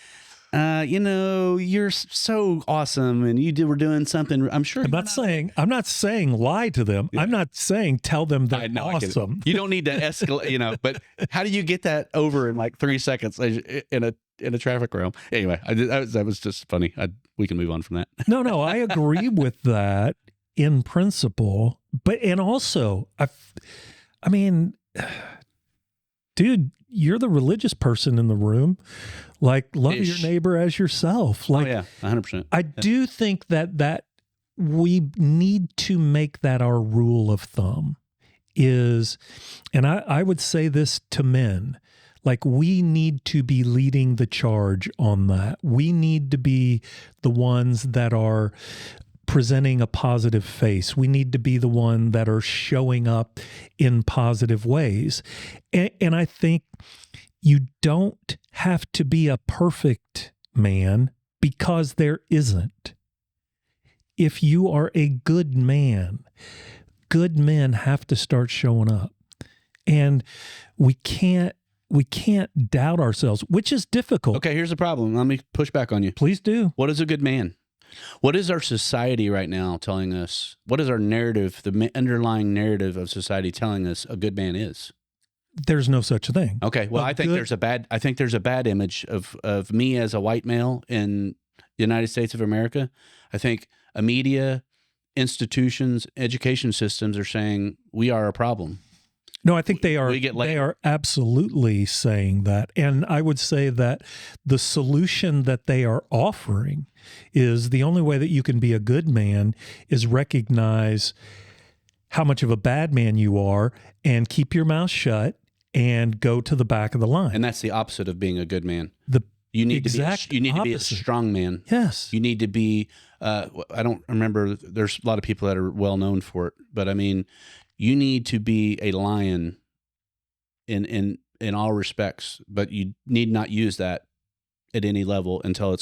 you're so awesome and were doing something. I'm sure. I'm not saying lie to them. Yeah. I'm not saying tell them they're awesome. You don't need to escalate, but how do you get that over in like 3 seconds in a traffic realm? Anyway, that was just funny. We can move on from that. No, I agree with that in principle, and also, I mean, dude, you're the religious person in the room. Like, love your neighbor as yourself. Like, 100%. I do think that we need to make that our rule of thumb is, and I would say this to men, like, we need to be leading the charge on that. We need to be the ones that are presenting a positive face. We need to be the one that are showing up in positive ways. And I think you don't have to be a perfect man, because there isn't. If you are a good man, good men have to start showing up. And we can't doubt ourselves, which is difficult. Okay, here's the problem. Let me push back on you. Please do. What is a good man? What is our society right now telling us? What is our narrative, the underlying narrative of society telling us a good man is? There's no such thing. Okay, well, I think there's a bad image of me as a white male in the United States of America. I think a media, institutions, education systems are saying we are a problem. No, I think they are absolutely saying that. And I would say that the solution that they are offering is the only way that you can be a good man is recognize how much of a bad man you are and keep your mouth shut and go to the back of the line. And that's the opposite of being a good man. You need to be a strong man. Yes. You need to be, I don't remember, there's a lot of people that are well known for it, but I mean, you need to be a lion in all respects, but you need not use that at any level until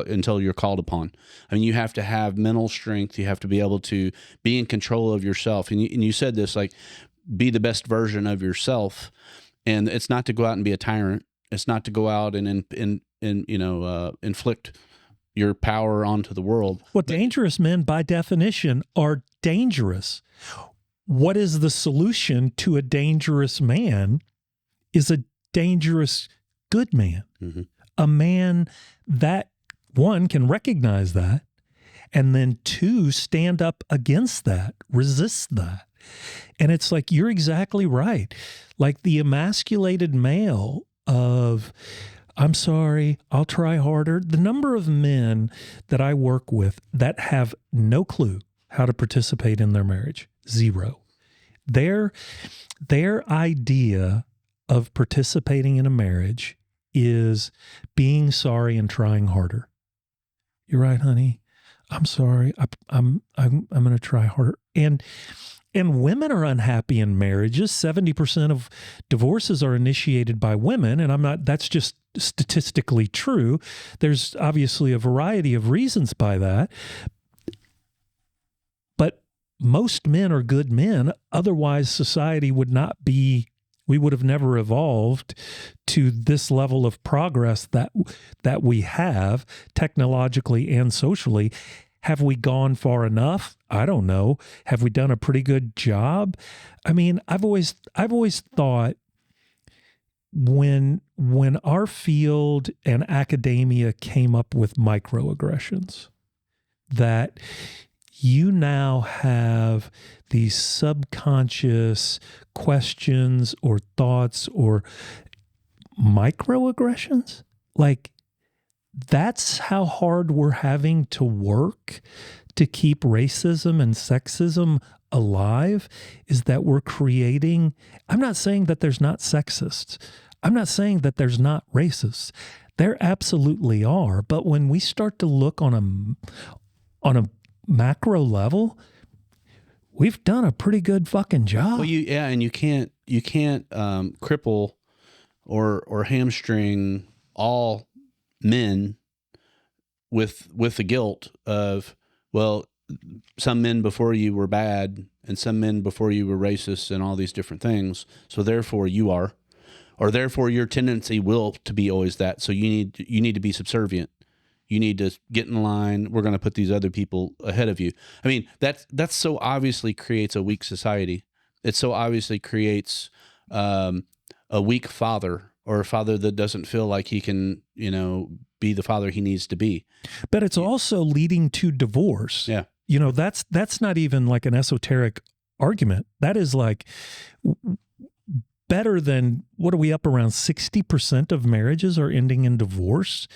until you're called upon. I mean, you have to have mental strength. You have to be able to be in control of yourself. And you said this, like, be the best version of yourself. And it's not to go out and be a tyrant. It's not to go out and inflict your power onto the world. Well, dangerous men, by definition, are dangerous. What is the solution to a dangerous man is a dangerous good man. Mm-hmm. A man that, one, can recognize that, and then two, stand up against that, resist that. And it's like, you're exactly right. Like the emasculated male of, I'm sorry, I'll try harder. The number of men that I work with that have no clue how to participate in their marriage, zero. Their idea of participating in a marriage is being sorry and trying harder. You're right, honey. I'm sorry. I'm going to try harder. And women are unhappy in marriages. 70% of divorces are initiated by women, and that's just statistically true. There's obviously a variety of reasons by that. But most men are good men. Otherwise, society would not be, we would have never evolved to this level of progress that we have technologically and socially. Have we gone far enough? I don't know. Have we done a pretty good job? I mean, I've always thought when our field and academia came up with microaggressions, that you now have these subconscious questions or thoughts or microaggressions. Like, that's how hard we're having to work to keep racism and sexism alive, is that we're creating, I'm not saying that there's not sexists. I'm not saying that there's not racists. There absolutely are. But when we start to look on a macro level, we've done a pretty good fucking job. Well, and you can't cripple or hamstring all men with the guilt of, well, some men before you were bad and some men before you were racist and all these different things, so therefore you are, or therefore your tendency will to be always that, so you need to be subservient. You need to get in line. We're going to put these other people ahead of you. I mean, that so obviously creates a weak society. It so obviously creates a weak father, or a father that doesn't feel like he can, be the father he needs to be. But it's also leading to divorce. Yeah. That's not even like an esoteric argument. That is like better than, what are we up around 60% of marriages are ending in divorce?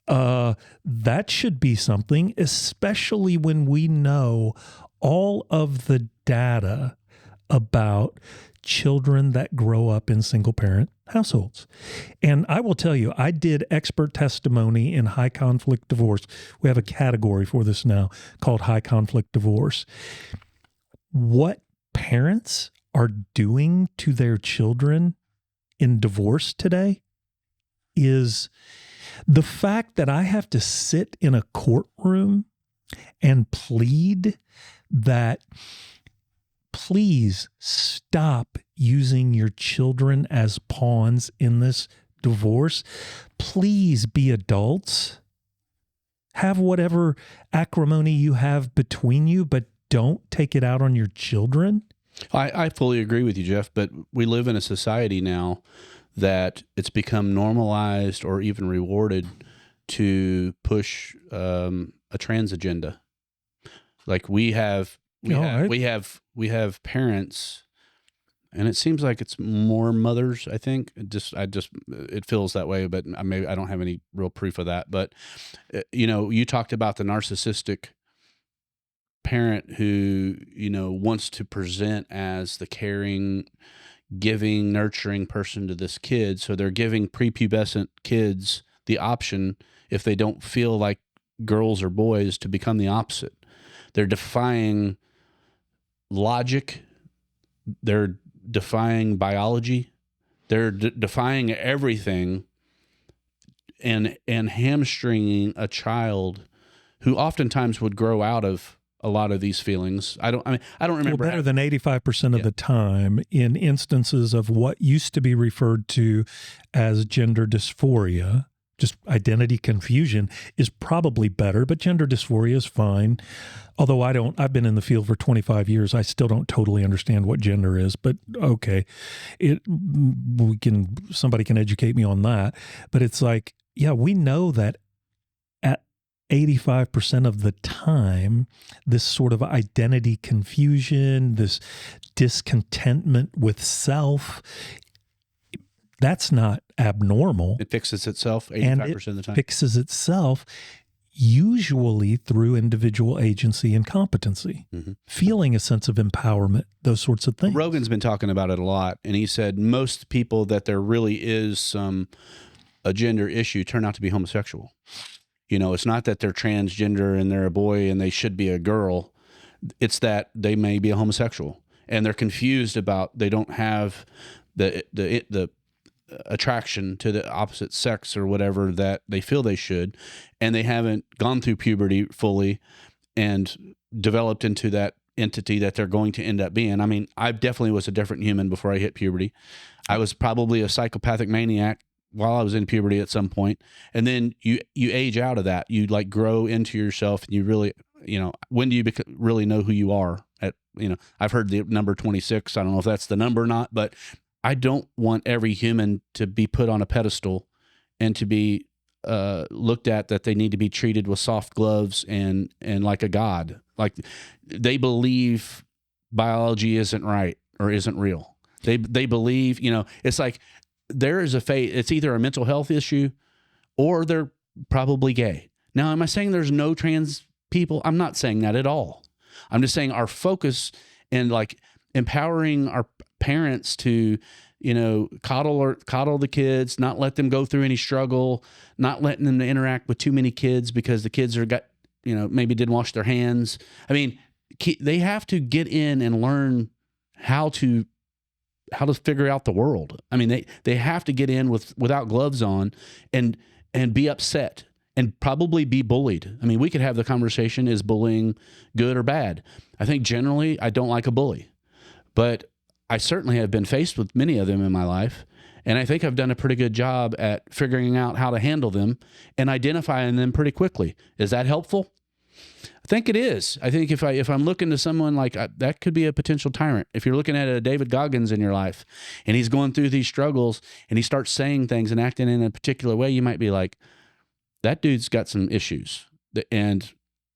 That should be something, especially when we know all of the data about children that grow up in single-parent households. And I will tell you, I did expert testimony in high conflict divorce. We have a category for this now called high conflict divorce. What parents are doing to their children in divorce today is the fact that I have to sit in a courtroom and plead that, please stop using your children as pawns in this divorce. Please be adults. Have whatever acrimony you have between you, but don't take it out on your children. I fully agree with you, Jeff, but we live in a society now that it's become normalized or even rewarded to push a trans agenda. Like we have parents, and it seems like it's more mothers. I think it feels that way, but I don't have any real proof of that. But you talked about the narcissistic parent who wants to present as the caring, giving, nurturing person to this kid. So they're giving prepubescent kids the option, if they don't feel like girls or boys, to become the opposite. They're defying logic. They're defying biology. They're defying everything and hamstringing a child who oftentimes would grow out of a lot of these feelings. I don't remember. Well, better than 85% of the time, in instances of what used to be referred to as gender dysphoria, just identity confusion is probably better, but gender dysphoria is fine. Although I've been in the field for 25 years. I still don't totally understand what gender is, but okay. Somebody can educate me on that. But it's like, yeah, we know that at 85% of the time, this sort of identity confusion, this discontentment with self, That's not abnormal. It fixes itself And 85% of the time. fixes itself usually through individual agency and competency, feeling a sense of empowerment, those sorts of things. Rogan's been talking about it a lot, and he said most people that there really is a gender issue turn out to be homosexual. You know, it's not that they're transgender and they're a boy and they should be a girl. It's that they may be a homosexual, and they're confused about they don't have the attraction to the opposite sex or whatever that they feel they should, and they haven't gone through puberty fully and developed into that entity that they're going to end up being. I mean, I definitely was a different human before I hit puberty. I was probably a psychopathic maniac while I was in puberty at some point. And then you age out of that. You like grow into yourself, and you really, you know, when do you really know who you are? I've heard the number 26. I don't know if that's the number or not, but I don't want every human to be put on a pedestal and to be looked at that they need to be treated with soft gloves and like a god. Like they believe biology isn't right or isn't real. They believe, you know, it's like there is a fate. It's either a mental health issue or they're probably gay. Now, am I saying there's no trans people? I'm not saying that at all. I'm just saying our focus and like empowering our parents to, you know, coddle the kids, not let them go through any struggle, not letting them interact with too many kids because the kids maybe didn't wash their hands. I mean, they have to get in and learn how to figure out the world. I mean, they have to get in without gloves on and be upset and probably be bullied. I mean, we could have the conversation, is bullying good or bad? I think generally I don't like a bully, but I certainly have been faced with many of them in my life. And I think I've done a pretty good job at figuring out how to handle them and identifying them pretty quickly. Is that helpful? I think it is. I think if I'm looking to someone like that could be a potential tyrant. If you're looking at a David Goggins in your life and he's going through these struggles and he starts saying things and acting in a particular way, you might be like, that dude's got some issues and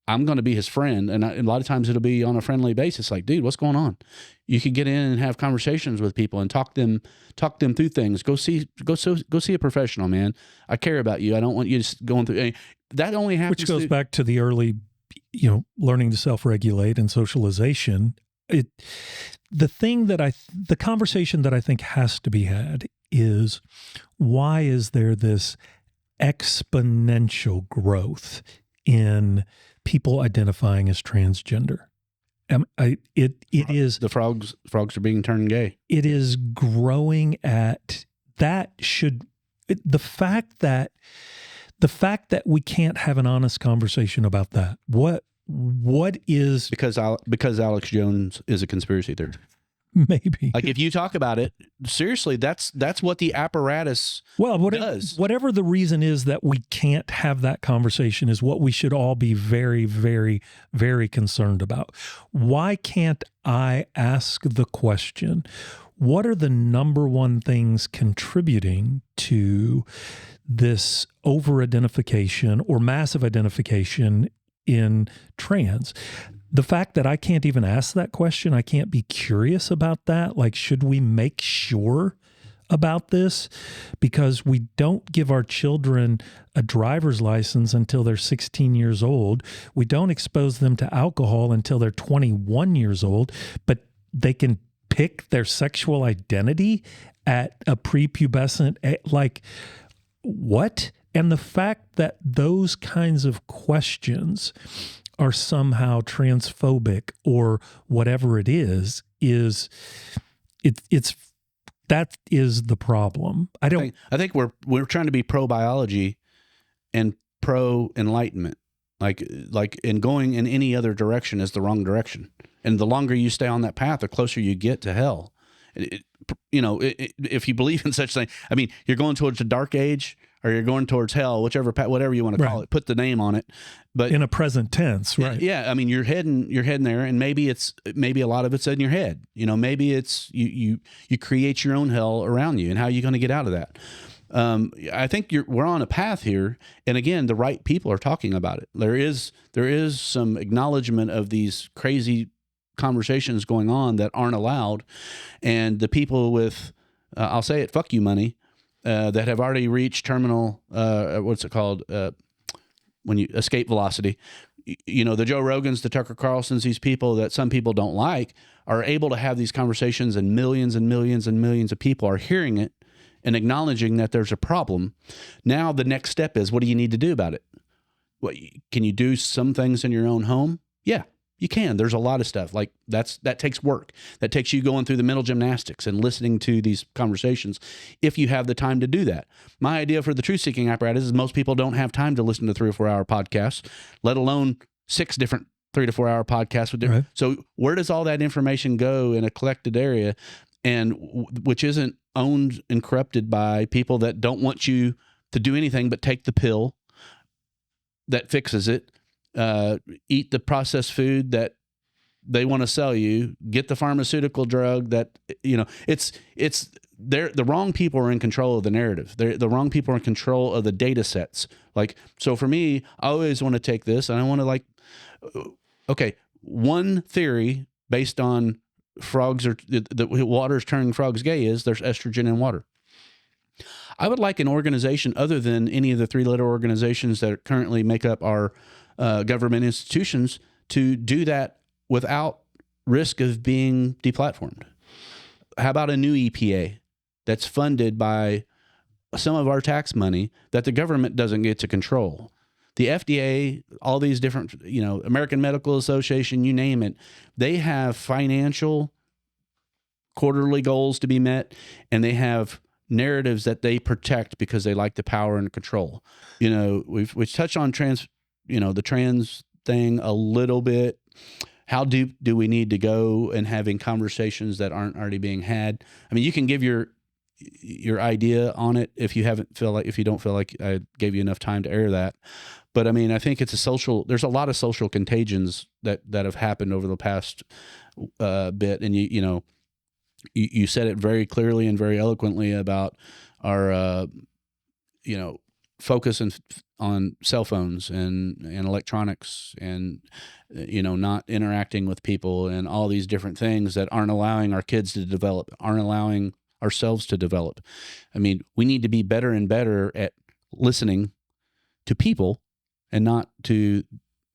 I'm going to be his friend. And a lot of times it'll be on a friendly basis. Like, dude, what's going on? You could get in and have conversations with people and talk them through things. Go see a professional, man. I care about you. I don't want you just going through that. Only happens. Which goes back to the early, learning to self-regulate and socialization. The conversation that I think has to be had is, why is there this exponential growth in people identifying as transgender? It is the frogs are being turned gay. It is growing at that. The fact that we can't have an honest conversation about that. What is because Alex Jones is a conspiracy theorist. Maybe. Like if you talk about it seriously, that's what the apparatus does. Whatever the reason is that we can't have that conversation is what we should all be very, very, very concerned about. Why can't I ask the question, what are the number one things contributing to this over-identification or massive identification in trans? The fact that I can't even ask that question, I can't be curious about that. Like, should we make sure about this? Because we don't give our children a driver's license until they're 16 years old. We don't expose them to alcohol until they're 21 years old, but they can pick their sexual identity at a prepubescent, like, what? And the fact that those kinds of questions are somehow transphobic or whatever it is that is the problem. I think we're trying to be pro biology and pro enlightenment. Like in going in any other direction is the wrong direction. And the longer you stay on that path, the closer you get to hell. If you believe in such thing, I mean, you're going towards the dark age or you're going towards hell, whatever you want to call it, put the name on it. But in a present tense, right? Yeah. I mean, you're heading there, and maybe a lot of it's in your head. Maybe it's you create your own hell around you, and how are you going to get out of that? I think we're on a path here, and again, the right people are talking about it. There is some acknowledgement of these crazy conversations going on that aren't allowed, and the people with I'll say it, fuck you money, that have already reached terminal, what's it called? When you escape velocity, you know, the Joe Rogans, the Tucker Carlsons, these people that some people don't like are able to have these conversations, and millions and millions and millions of people are hearing it and acknowledging that there's a problem. Now the next step is, what do you need to do about it? What, can you do some things in your own home? Yeah, you can. There's a lot of stuff like that takes work. That takes you going through the mental gymnastics and listening to these conversations if you have the time to do that. My idea for the truth-seeking apparatus is most people don't have time to listen to 3 or 4 hour podcasts, let alone 6 different 3 to 4 hour podcasts with different. Right. So where does all that information go in a collected area, and which isn't owned and corrupted by people that don't want you to do anything but take the pill that fixes it, eat the processed food that they want to sell you, get the pharmaceutical drug that, you know, the wrong people are in control of the narrative. The wrong people are in control of the data sets. Like, so for me, I always want to take this and I want to like, okay, one theory based on frogs or the water's turning frogs gay is there's estrogen in water. I would like an organization other than any of the 3-letter organizations that currently make up our government institutions to do that without risk of being deplatformed. How about a new EPA that's funded by some of our tax money that the government doesn't get to control? The FDA, all these different, you know, American Medical Association, you name it, they have financial quarterly goals to be met, and they have narratives that they protect because they like the power and control. You know, we've touched on the trans thing a little bit. How deep do we need to go in having conversations that aren't already being had? I mean, you can give your idea on it if you don't feel like I gave you enough time to air that. But I mean, I think there's a lot of social contagions that have happened over the past bit. And you said it very clearly and very eloquently about our, focus on cell phones and electronics and, not interacting with people and all these different things that aren't allowing our kids to develop, aren't allowing ourselves to develop. I mean, we need to be better and better at listening to people and not to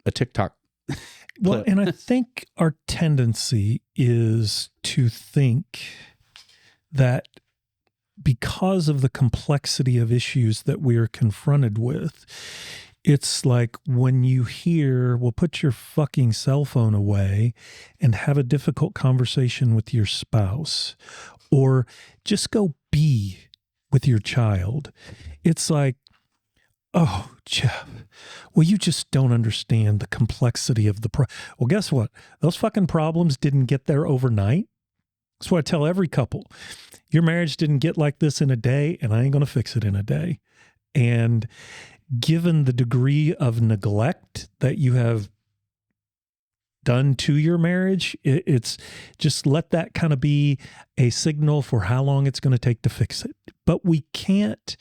a TikTok. Well, and I think our tendency is to think that because of the complexity of issues that we are confronted with, it's like when you hear, well, put your fucking cell phone away and have a difficult conversation with your spouse, or just go be with your child. It's like, oh, Jeff, well, you just don't understand the complexity of the well, guess what? Those fucking problems didn't get there overnight. That's what I tell every couple. Your marriage didn't get like this in a day, and I ain't going to fix it in a day. And given the degree of neglect that you have done to your marriage, it's just let that kind of be a signal for how long it's going to take to fix it. But we can't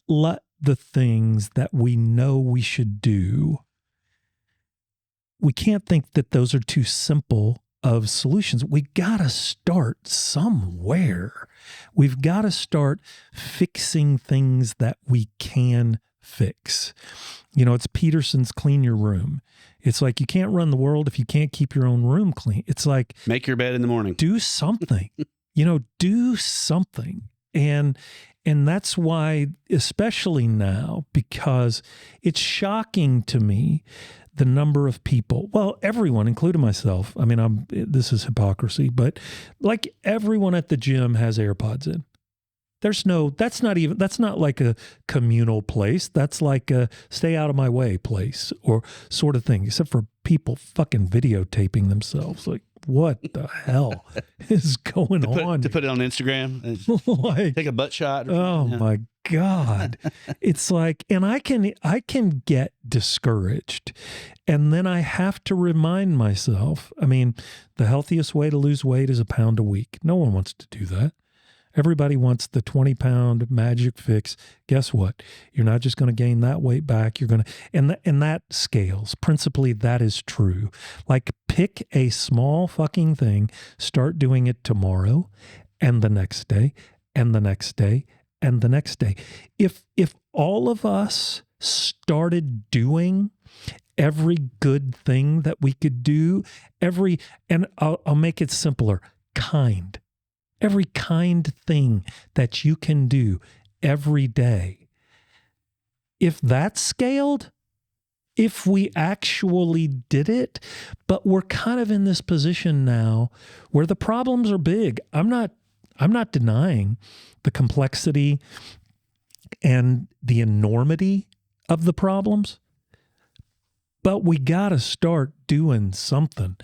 let the things that we know we should do, we can't think that those are too simple of solutions. We got to start somewhere. We've got to start fixing things that we can fix. You know, it's Peterson's clean your room. It's like you can't run the world if you can't keep your own room clean. It's like make your bed in the morning. Do something. Do something. And that's why, especially now, because it's shocking to me the number of people, well, everyone, including myself. I mean, this is hypocrisy, but like everyone at the gym has AirPods in. That's not like a communal place. That's like a stay out of my way place or sort of thing, except for people fucking videotaping themselves. Like, what the hell is going on? To put it on Instagram, like, take a butt shot. My God. It's like, and I can get discouraged. And then I have to remind myself, I mean, the healthiest way to lose weight is a pound a week. No one wants to do that. Everybody wants the 20-pound magic fix. Guess what? You're not just going to gain that weight back. You're going to, and that scales. Principally, that is true. Like, pick a small fucking thing, start doing it tomorrow and the next day and the next day and the next day. If all of us started doing every good thing that we could do, and I'll make it simpler, every kind thing that you can do every day. If that scaled, if we actually did it, but we're kind of in this position now where the problems are big. I'm not denying the complexity and the enormity of the problems, but we got to start doing something.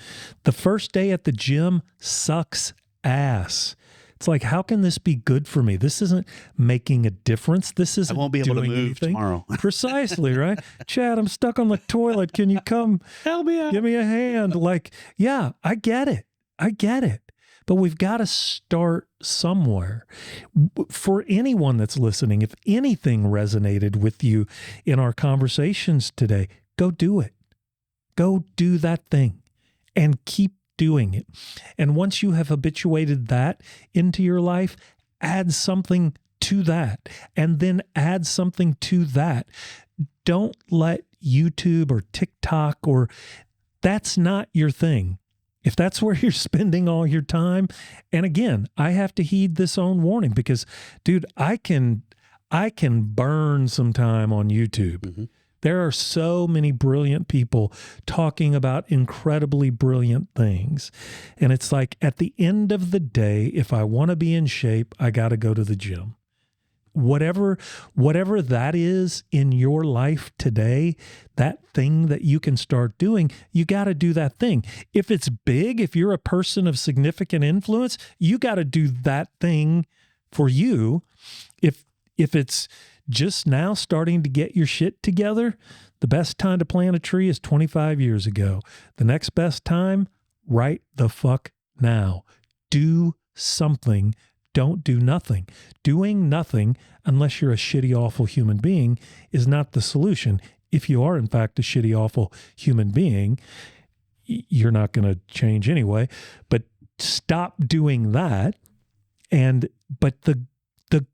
The first day at the gym sucks ass. It's like, how can this be good for me? This isn't making a difference. This isn't I won't be able to doing move anything. tomorrow. Precisely, right? Chad, I'm stuck on the toilet. Can you come Help me out. give me a hand? Like, yeah, I get it. But we've got to start somewhere. For anyone that's listening, if anything resonated with you in our conversations today, go do it. Go do that thing and keep doing it. And once you have habituated that into your life, add something to that, and then add something to that. Don't let YouTube or TikTok that's not your thing. If that's where you're spending all your time, and again, I have to heed this own warning because, dude, I can burn some time on YouTube. Mm-hmm. There are so many brilliant people talking about incredibly brilliant things. And it's like, at the end of the day, if I want to be in shape, I got to go to the gym. Whatever that is in your life today, that thing that you can start doing, you got to do that thing. If it's big, if you're a person of significant influence, you got to do that thing for you. If it's just now starting to get your shit together, the best time to plant a tree is 25 years ago. The next best time, right the fuck now. Do something. Don't do nothing. Doing nothing, unless you're a shitty, awful human being, is not the solution. If you are, in fact, a shitty, awful human being, you're not going to change anyway. But stop doing that. But the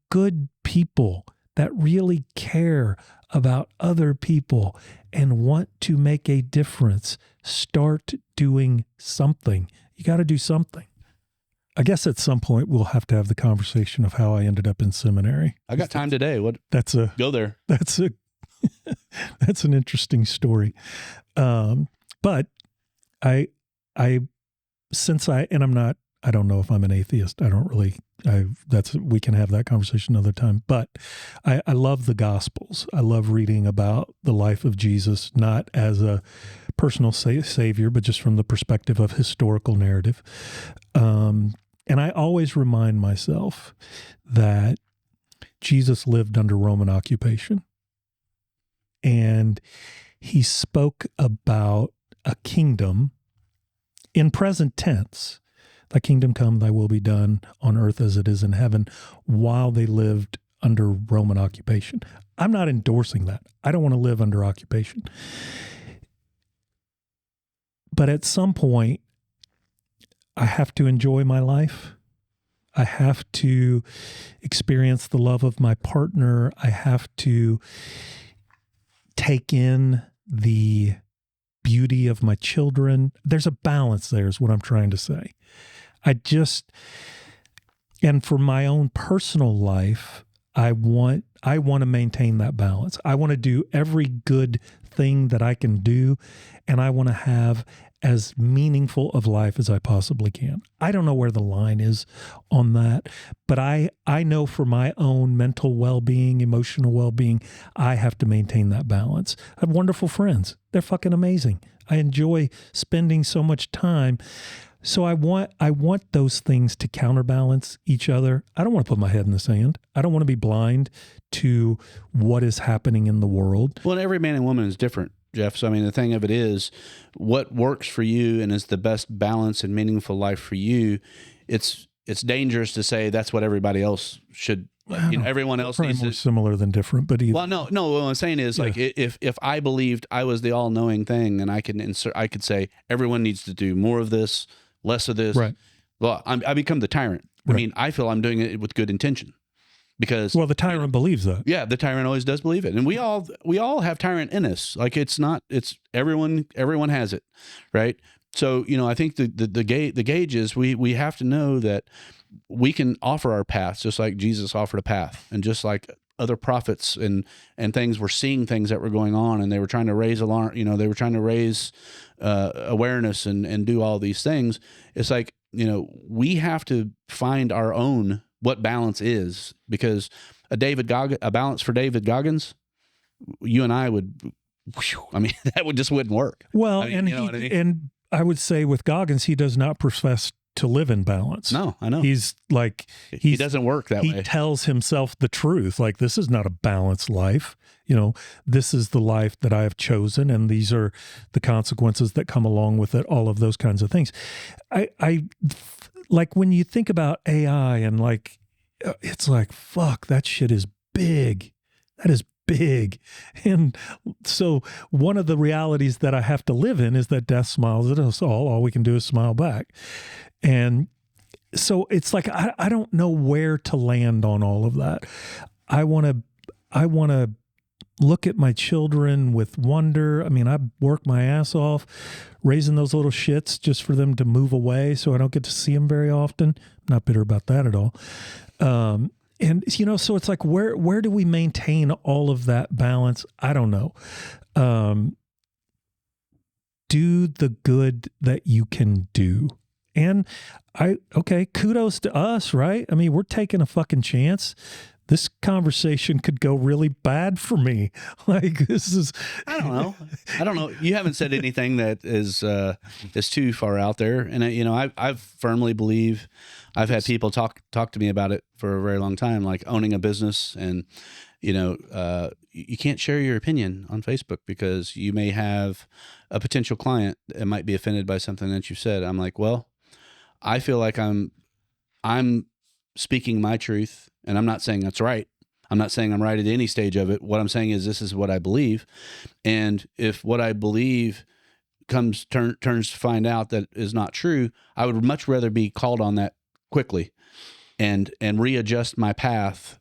good people that really care about other people and want to make a difference, start doing something. You got to do something. I guess at some point we'll have to have the conversation of how I ended up in seminary. I got time today. Go there. That's an interesting story. But I don't know if I'm an atheist. We can have that conversation another time, but I love the Gospels. I love reading about the life of Jesus, not as a personal savior, but just from the perspective of historical narrative. And I always remind myself that Jesus lived under Roman occupation, and he spoke about a kingdom in present tense. Thy kingdom come, thy will be done on earth as it is in heaven, while they lived under Roman occupation. I'm not endorsing that. I don't want to live under occupation. But at some point, I have to enjoy my life. I have to experience the love of my partner. I have to take in the beauty of my children. There's a balance there, is what I'm trying to say. And for my own personal life, I want to maintain that balance. I want to do every good thing that I can do, and I want to have as meaningful of life as I possibly can. I don't know where the line is on that, but I know for my own mental well-being, emotional well-being, I have to maintain that balance. I have wonderful friends. They're fucking amazing. I enjoy spending so much time. So I want those things to counterbalance each other. I don't want to put my head in the sand. I don't want to be blind to what is happening in the world. Well, every man and woman is different, Jeff. So, I mean, the thing of it is, what works for you and is the best balance and meaningful life for you, it's dangerous to say that's what everybody else should. Everyone else needs more similar than different, but either. Well, no. What I'm saying is, like, if I believed I was the all-knowing thing, and I could say everyone needs to do more of this, less of this. Right. Well, I become the tyrant. I mean, I feel I'm doing it with good intention because, well, the tyrant believes that. yeah, the tyrant always does believe it. And we all have tyrant in us. Like it's everyone has it. Right. So, I think the gauge is we have to know that we can offer our paths just like Jesus offered a path, and just like other prophets and things were seeing things that were going on, and they were trying to raise alarm, they were trying to raise awareness and do all these things. It's like, we have to find our own, what balance is, because a balance for David Goggins, you and I would, that wouldn't work. Well, and I would say with Goggins, he does not profess to live in balance. No, I know. He doesn't work that way. He tells himself the truth. Like, this is not a balanced life. This is the life that I have chosen, and these are the consequences that come along with it, all of those kinds of things. I like when you think about AI and like, it's like, fuck, that shit is big. That is big. And so one of the realities that I have to live in is that death smiles at us all. All we can do is smile back. And so it's like, I don't know where to land on all of that. I want to look at my children with wonder. I mean, I work my ass off raising those little shits just for them to move away so I don't get to see them very often. I'm not bitter about that at all. And, so it's like, where do we maintain all of that balance? I don't know. Do the good that you can do. And kudos to us, right? I mean, we're taking a fucking chance. This conversation could go really bad for me. Like, this is... I don't know. You haven't said anything that is too far out there. And, I firmly believe, I've had people talk to me about it for a very long time, like owning a business. And, you can't share your opinion on Facebook because you may have a potential client that might be offended by something that you said. I'm like, well, I feel like I'm speaking my truth, and I'm not saying that's right. I'm not saying I'm right at any stage of it. What I'm saying is this is what I believe. And if what I believe turns to find out that is not true, I would much rather be called on that quickly and readjust my path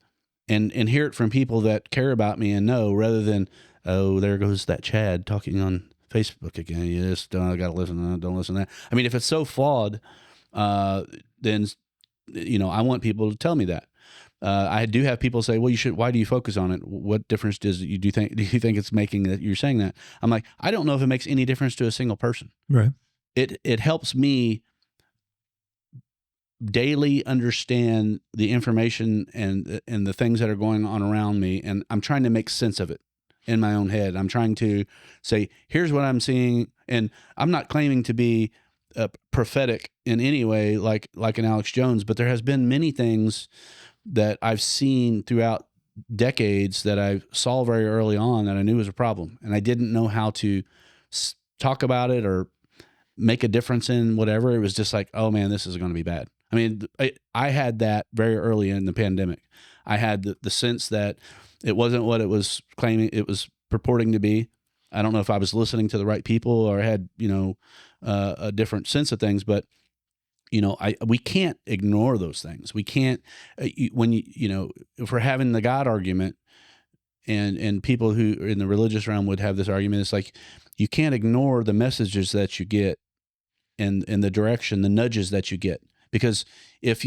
and hear it from people that care about me and know, rather than, oh, there goes that Chad talking on Facebook again. You just got to listen to that. Don't listen to that. I mean, if it's so flawed, then, I want people to tell me that. I do have people say, well, why do you focus on it? What difference do you think it's making that you're saying that? I'm like, I don't know if it makes any difference to a single person. Right. It helps me daily understand the information and the things that are going on around me. And I'm trying to make sense of it in my own head. I'm trying to say, here's what I'm seeing. And I'm not claiming to be prophetic in any way, like an Alex Jones, but there has been many things that I've seen throughout decades that I saw very early on that I knew was a problem, and I didn't know how to talk about it or make a difference in whatever. It was just like, oh man, this is going to be bad. I mean, I had that very early in the pandemic. I had the sense that it wasn't what it was claiming it was purporting to be. I don't know if I was listening to the right people or had, a different sense of things, but we can't ignore those things. We can't, when if we're having the God argument, and people who are in the religious realm would have this argument, it's like, you can't ignore the messages that you get and the direction, the nudges that you get. Because if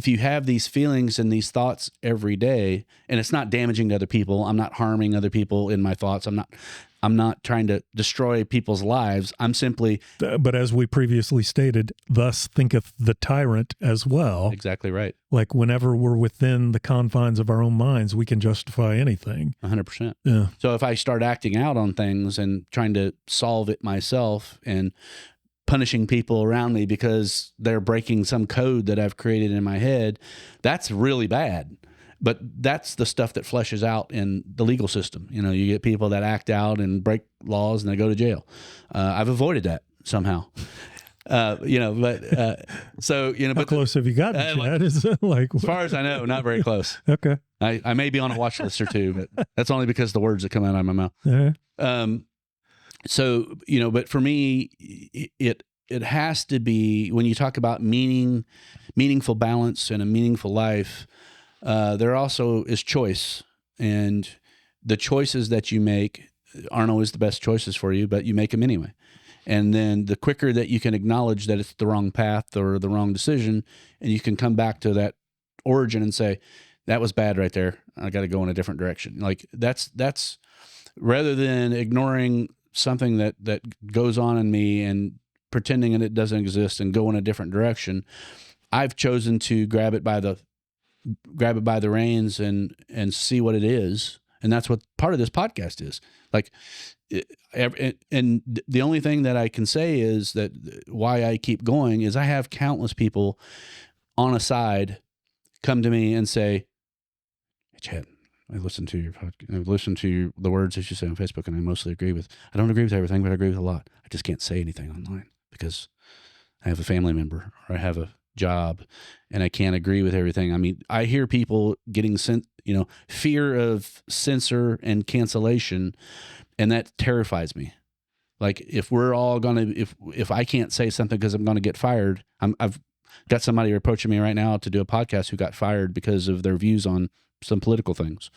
you have these feelings and these thoughts every day, and it's not damaging to other people, I'm not harming other people in my thoughts. I'm not trying to destroy people's lives. I'm simply... But as we previously stated, thus thinketh the tyrant as well. Exactly right. Like, whenever we're within the confines of our own minds, we can justify anything. 100%. Yeah. So if I start acting out on things and trying to solve it myself and punishing people around me because they're breaking some code that I've created in my head, that's really bad. But that's the stuff that fleshes out in the legal system. You get people that act out and break laws and they go to jail. I've avoided that somehow. So How close have you gotten, Chad? Is it like, as far as I know, not very close. Okay. I may be on a watch list or two, but that's only because of the words that come out of my mouth. Yeah. So, but for me, it has to be, when you talk about meaningful balance and a meaningful life, there also is choice, and the choices that you make aren't always the best choices for you, but you make them anyway. And then the quicker that you can acknowledge that it's the wrong path or the wrong decision, and you can come back to that origin and say, that was bad right there, I got to go in a different direction. Like that's rather than ignoring something that goes on in me and pretending that it doesn't exist and go in a different direction, I've chosen to grab it by the reins and see what it is. And that's what part of this podcast is. Like, and the only thing that I can say is that why I keep going is I have countless people on a side come to me and say, hey, Chad, I listened to your podcast. I've listened to the words that you say on Facebook, and I mostly agree with. I don't agree with everything, but I agree with a lot. I just can't say anything online because I have a family member or I have a job, and I can't agree with everything. I mean, I hear people getting fear of censor and cancellation, and that terrifies me. Like, if we're all gonna, if I can't say something because I'm gonna get fired, I've got somebody approaching me right now to do a podcast who got fired because of their views on some political things,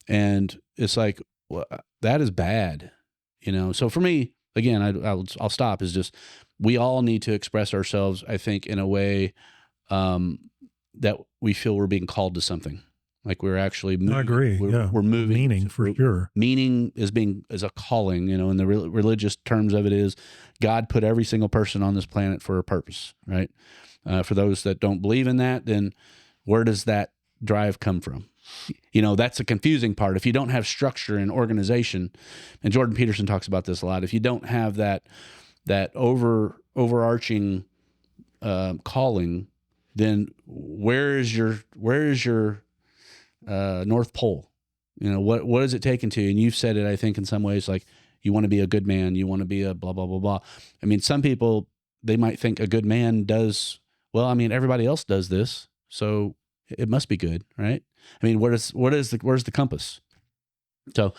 and it's like, well, that is bad, So for me, again, I'll stop. Is just, we all need to express ourselves, I think, in a way that we feel we're being called to something. Like we're actually moving. I agree. We're moving. Meaning, for sure. Meaning is a calling, in the religious terms of it is God put every single person on this planet for a purpose, right? For those that don't believe in that, then where does that drive come from? That's a confusing part. If you don't have structure and organization, and Jordan Peterson talks about this a lot, if you don't have that overarching calling, then where is your North Pole? What is it taken to? And you've said it, I think, in some ways, like, you want to be a good man, you want to be a blah, blah, blah, blah. I mean, some people, they might think a good man does, well, I mean, everybody else does this, so it must be good, right? I mean, where's the compass? So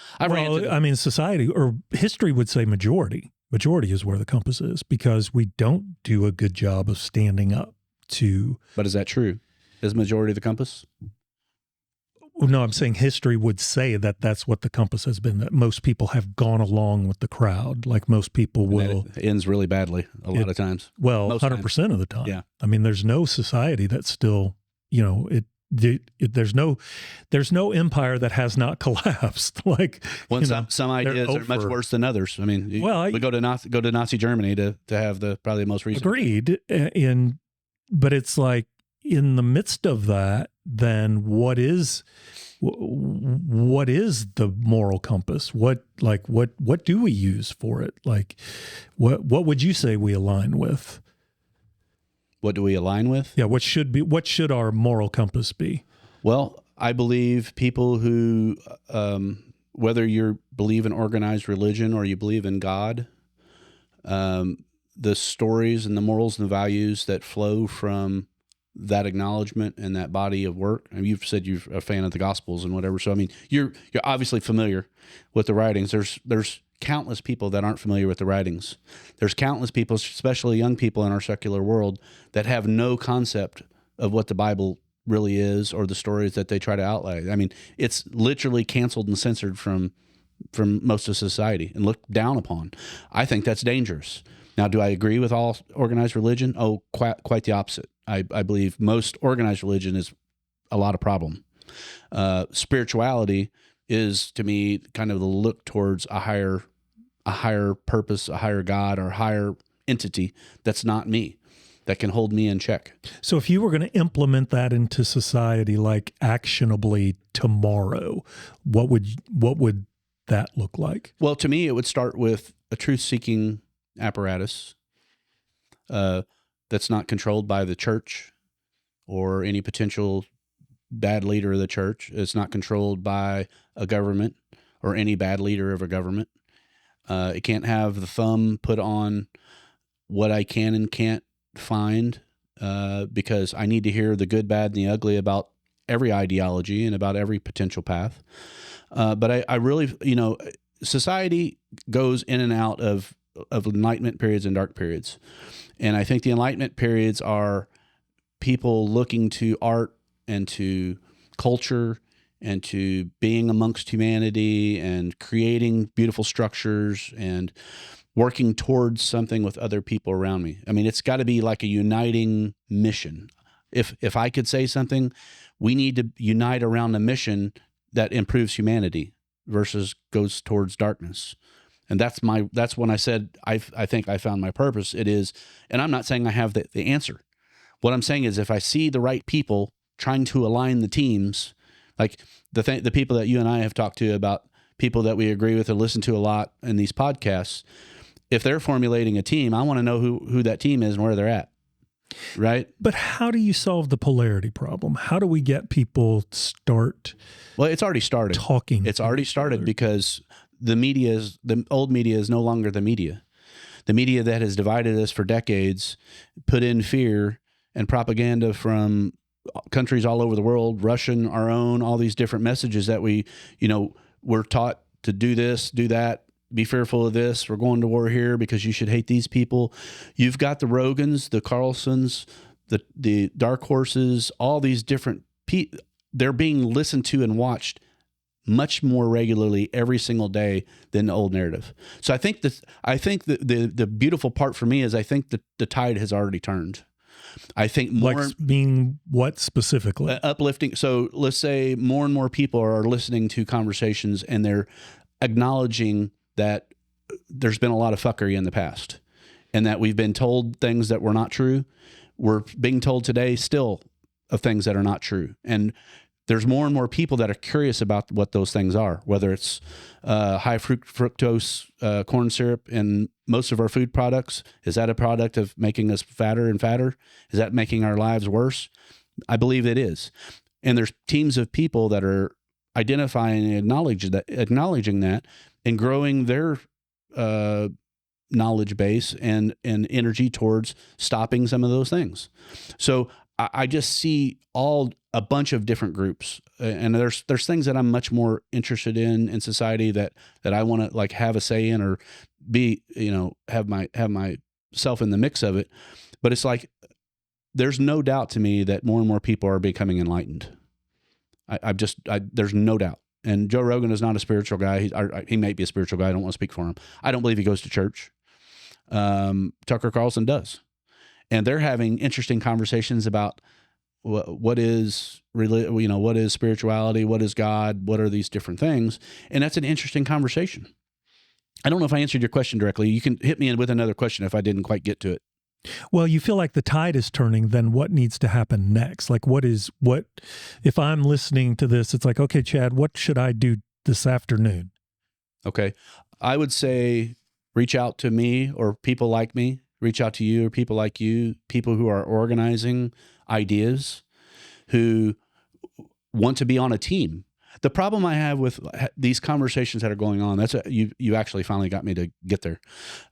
society or history would say majority. Majority is where the compass is, because we don't do a good job of standing up to. But is that true? Is majority the compass? No, I'm saying history would say that that's what the compass has been, that most people have gone along with the crowd. Like most people will. It ends really badly a lot of times. Well, 100% of the time. Yeah. I mean, there's no society that's still, there's no empire that has not collapsed. Like, some ideas are much worse than others. I mean, we go to Nazi Germany to have probably the most recent. Agreed. But it's like, in the midst of that, then what is the moral compass? What do we use for it? Like, what would you say we align with? What do we align with? Yeah. What should our moral compass be? Well, I believe people who, whether you believe in organized religion or you believe in God, the stories and the morals and the values that flow from that acknowledgement and that body of work. I mean, you've said you're a fan of the Gospels and whatever. So, I mean, you're obviously familiar with the writings. There's countless people that aren't familiar with the writings. There's countless people, especially young people in our secular world, that have no concept of what the Bible really is or the stories that they try to outlay. I mean, it's literally canceled and censored from most of society and looked down upon. I think that's dangerous. Now, do I agree with all organized religion? Oh, quite the opposite. I believe most organized religion is a lot of problem. Spirituality is, to me, kind of the look towards a higher purpose, a higher God, or a higher entity that's not me, that can hold me in check. So if you were going to implement that into society, like actionably tomorrow, what would that look like? Well, to me, it would start with a truth-seeking apparatus that's not controlled by the church or any potential bad leader of the church. It's not controlled by a government or any bad leader of a government. It can't have the thumb put on what I can and can't find because I need to hear the good, bad, and the ugly about every ideology and about every potential path. But I really, society goes in and out of of enlightenment periods and dark periods. And I think the enlightenment periods are people looking to art and to culture and to being amongst humanity and creating beautiful structures and working towards something with other people around me. I mean, it's got to be like a uniting mission. If I could say something, we need to unite around a mission that improves humanity versus goes towards darkness. And that's when I said, I think I found my purpose. It is, and I'm not saying I have the answer. What I'm saying is if I see the right people trying to align the teams, like the people that you and I have talked to about people that we agree with and listen to a lot in these podcasts, if they're formulating a team, I want to know who that team is and where they're at. Right. But how do you solve the polarity problem? How do we get people start? Well, it's already started talking. It's already started because the old media is no longer the media. The media that has divided us for decades, put in fear and propaganda from countries all over the world, Russian, our own, all these different messages that we're taught to do this, do that, be fearful of this. We're going to war here because you should hate these people. You've got the Rogans, the Carlsons, the Dark Horses, all these different people. They're being listened to and watched much more regularly every single day than the old narrative. So I think the beautiful part for me is I think that the tide has already turned. I think more like being what specifically uplifting. So let's say more and more people are listening to conversations and they're acknowledging that there's been a lot of fuckery in the past and that we've been told things that were not true. We're being told today still of things that are not true. And there's more and more people that are curious about what those things are, whether it's high fructose corn syrup in most of our food products. Is that a product of making us fatter and fatter? Is that making our lives worse? I believe it is. And there's teams of people that are identifying and acknowledging that and growing their knowledge base and energy towards stopping some of those things. So I just see a bunch of different groups, and there's things that I'm much more interested in society that I want to like have a say in or be, have myself in the mix of it. But it's like, there's no doubt to me that more and more people are becoming enlightened. There's no doubt. And Joe Rogan is not a spiritual guy. He might be a spiritual guy. I don't want to speak for him. I don't believe he goes to church. Tucker Carlson does. And they're having interesting conversations about what is spirituality, what is God, what are these different things. And that's an interesting conversation. I don't know if I answered your question directly. You can hit me in with another question if I didn't quite get to it. Well, you feel like the tide is turning, then what needs to happen next? Like what if I'm listening to this, it's like, okay, Chad, what should I do this afternoon? Okay. I would say reach out to me or people like me, reach out to you or people like you, people who are organizing ideas, who want to be on a team. The problem I have with these conversations that are going on, you actually finally got me to get there.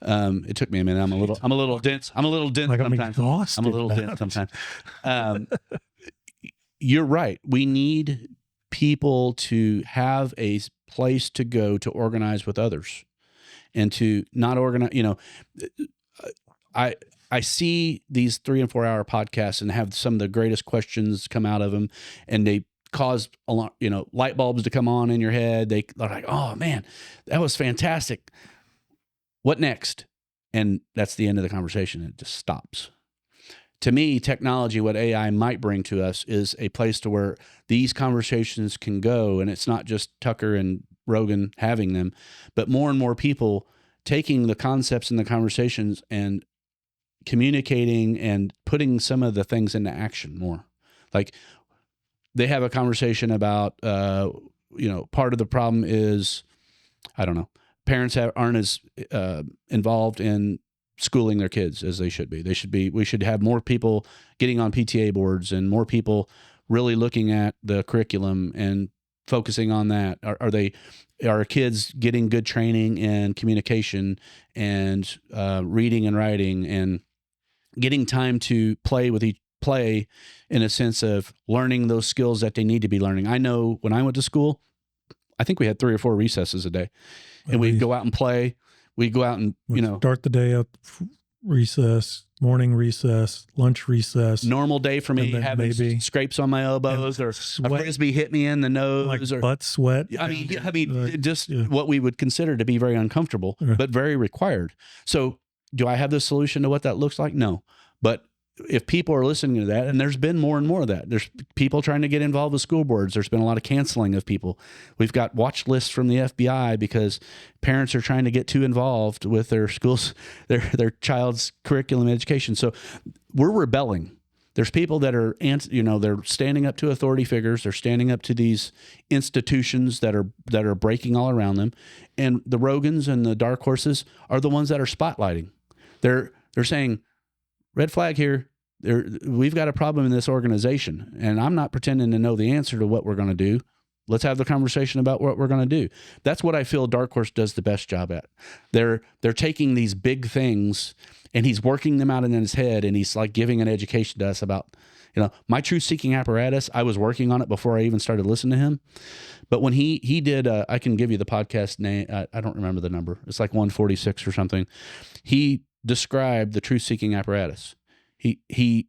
It took me a minute. I'm a little dense. I'm a little dense like sometimes. I'm a little dense sometimes. You're right. We need people to have a place to go to organize with others and to not organize, I see these 3 and 4 hour podcasts and have some of the greatest questions come out of them, and they cause light bulbs to come on in your head. They're like, oh man, that was fantastic. What next? And that's the end of the conversation. It just stops. To me, technology, what AI might bring to us is a place to where these conversations can go. And it's not just Tucker and Rogan having them, but more and more people taking the concepts and the conversations and communicating and putting some of the things into action more. Like they have a conversation about, part of the problem is, I don't know, parents aren't as involved in schooling their kids as they should be. We should have more people getting on PTA boards and more people really looking at the curriculum and focusing on that. Are kids getting good training in communication and reading and writing and getting time to play in a sense of learning those skills that they need to be learning? I know when I went to school, I think we had 3 or 4 recesses a day, and we'd go out and play. We go out and, start the day up, recess, morning recess, lunch recess. normal day for me, having maybe scrapes on my elbows or sweat, a frisbee hit me in the nose, like or butt sweat. I mean, just what we would consider to be very uncomfortable, but very required. So do I have the solution to what that looks like? No. But if people are listening to that, and there's been more and more of that, there's people trying to get involved with school boards. There's been a lot of canceling of people. We've got watch lists from the FBI because parents are trying to get too involved with their schools, their child's curriculum education. So we're rebelling. There's people that are, they're standing up to authority figures. They're standing up to these institutions that are breaking all around them. And the Rogans and the dark horses are the ones that are spotlighting. They're saying, red flag here. We've got a problem in this organization, and I'm not pretending to know the answer to what we're going to do. Let's have the conversation about what we're going to do. That's what I feel Dark Horse does the best job at. They're taking these big things, and he's working them out in his head, and he's like giving an education to us about, my truth-seeking apparatus. I was working on it before I even started listening to him. But when he did, I can give you the podcast name. I don't remember the number. It's like 146 or something. He described the truth-seeking apparatus. He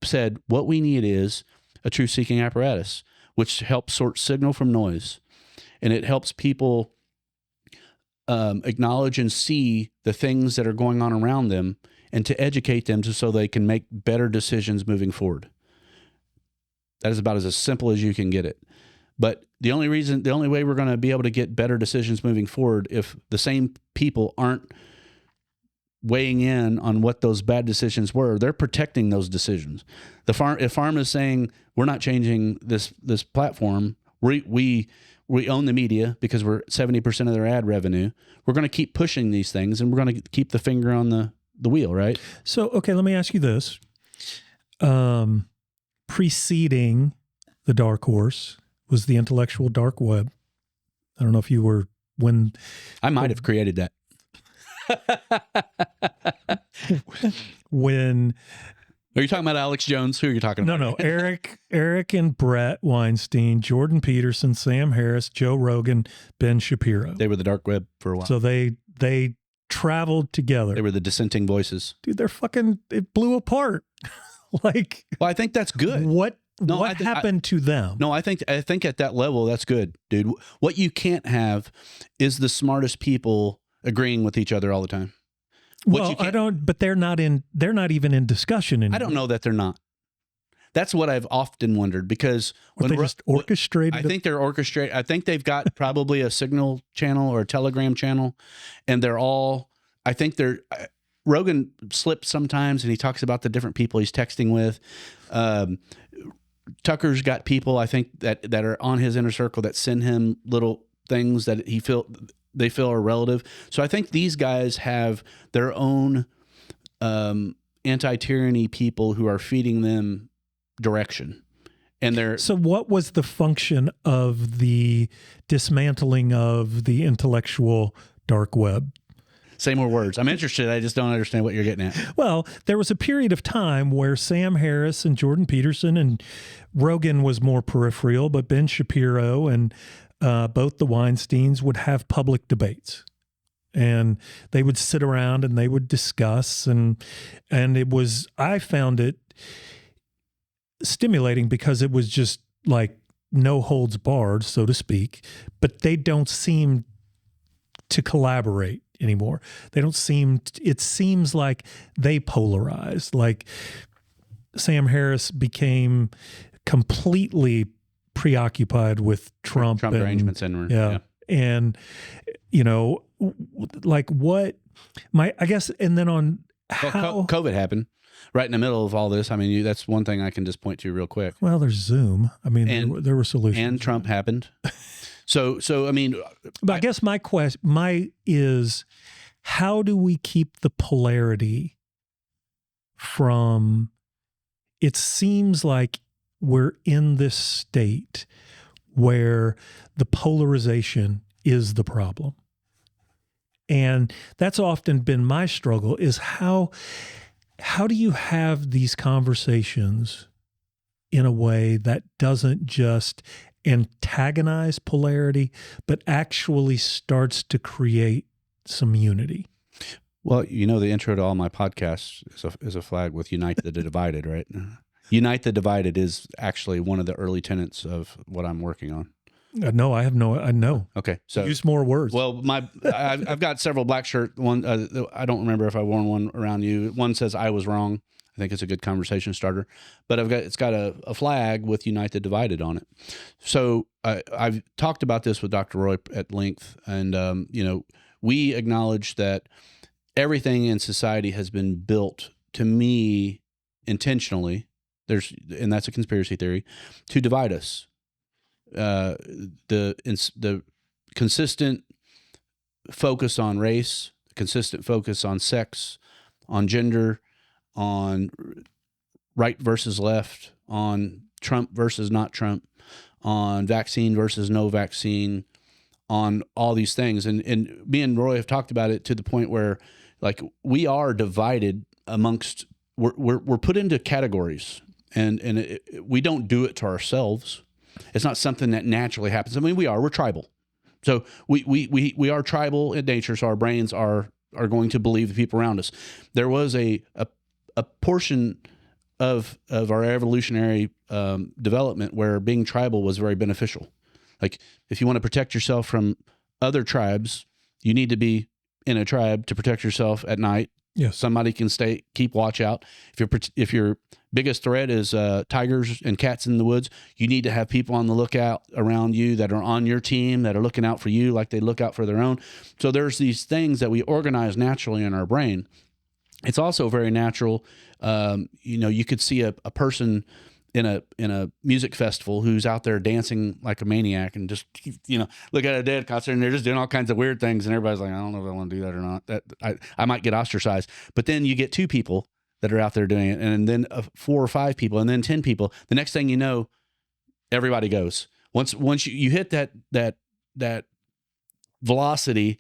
said what we need is a truth-seeking apparatus, which helps sort signal from noise, and it helps people acknowledge and see the things that are going on around them, and to educate them so they can make better decisions moving forward. That is about as simple as you can get it. But the only way we're going to be able to get better decisions moving forward, if the same people aren't weighing in on what those bad decisions were, they're protecting those decisions. If farm is saying we're not changing this platform, we own the media because we're 70% of their ad revenue. We're going to keep pushing these things, and we're going to keep the finger on the wheel, right? So, okay, let me ask you this. Preceding the dark horse was the intellectual dark web. I don't know if you were when I might have created that. When are you talking about Alex Jones? Who are you talking about? No, Eric and Brett Weinstein, Jordan Peterson, Sam Harris, Joe Rogan, Ben Shapiro. They were the dark web for a while. So they traveled together. They were the dissenting voices. Dude, it blew apart. Well, I think that's good. What happened to them? No, I think at that level that's good, dude. What you can't have is the smartest people agreeing with each other all the time. But they're not even in discussion anymore. I don't know that they're not. That's what I've often wondered, because when they just orchestrated. I think they're orchestrated. I think they've got probably a Signal channel or a Telegram channel, and Rogan slips sometimes, and he talks about the different people he's texting with. Tucker's got people, I think, that are on his inner circle that send him little things that they feel are relative. So I think these guys have their own anti-tyranny people who are feeding them direction. And So what was the function of the dismantling of the intellectual dark web? Say more words. I'm interested. I just don't understand what you're getting at. Well, there was a period of time where Sam Harris and Jordan Peterson, and Rogan was more peripheral, but Ben Shapiro and both the Weinsteins would have public debates, and they would sit around and they would discuss, and I found it stimulating because it was just like no holds barred, so to speak, but they don't seem to collaborate anymore. It seems like they polarized. Like Sam Harris became completely preoccupied with Trump arrangements and yeah. And like I guess, and then on how COVID happened right in the middle of all this. I mean, that's one thing I can just point to real quick. Well, there's Zoom. I mean, there were solutions. And Trump happened. So I mean, but I guess my question is, how do we keep the polarity from? It seems like we're in this state where the polarization is the problem, and that's often been my struggle. Is how do you have these conversations in a way that doesn't just antagonize polarity, but actually starts to create some unity. Well, the intro to all my podcasts is a flag with Unite the Divided, right? Unite the Divided is actually one of the early tenets of what I'm working on. No, I know. Okay, so use more words. Well, I've got several black shirt. One, I don't remember if I worn one around you. One says "I was wrong." I think it's a good conversation starter. But it's got a flag with Unite the Divided on it. So I've talked about this with Dr. Roy at length, and we acknowledge that everything in society has been built, to me, intentionally. And that's a conspiracy theory, to divide us. The consistent focus on race, consistent focus on sex, on gender, on right versus left, on Trump versus not Trump, on vaccine versus no vaccine, on all these things. And me and Roy have talked about it to the point where, like, we are divided amongst, we're put into categories, and we don't do it to ourselves. It's not something that naturally happens. I mean, we're tribal. So we are tribal in nature. So our brains are going to believe the people around us. There was a portion of our evolutionary development where being tribal was very beneficial. Like, if you want to protect yourself from other tribes, you need to be in a tribe to protect yourself at night. Yes. Somebody can keep watch out. If your biggest threat is tigers and cats in the woods, you need to have people on the lookout around you that are on your team, that are looking out for you like they look out for their own. So there's these things that we organize naturally in our brain. It's also very natural. You could see a person in a music festival who's out there dancing like a maniac and just, look at a dead concert and they're just doing all kinds of weird things. And everybody's like, I don't know if I want to do that or not. That I might get ostracized. But then you get 2 people that are out there doing it, and then 4 or 5 people, and then 10 people. The next thing you know, everybody goes. Once you hit that velocity,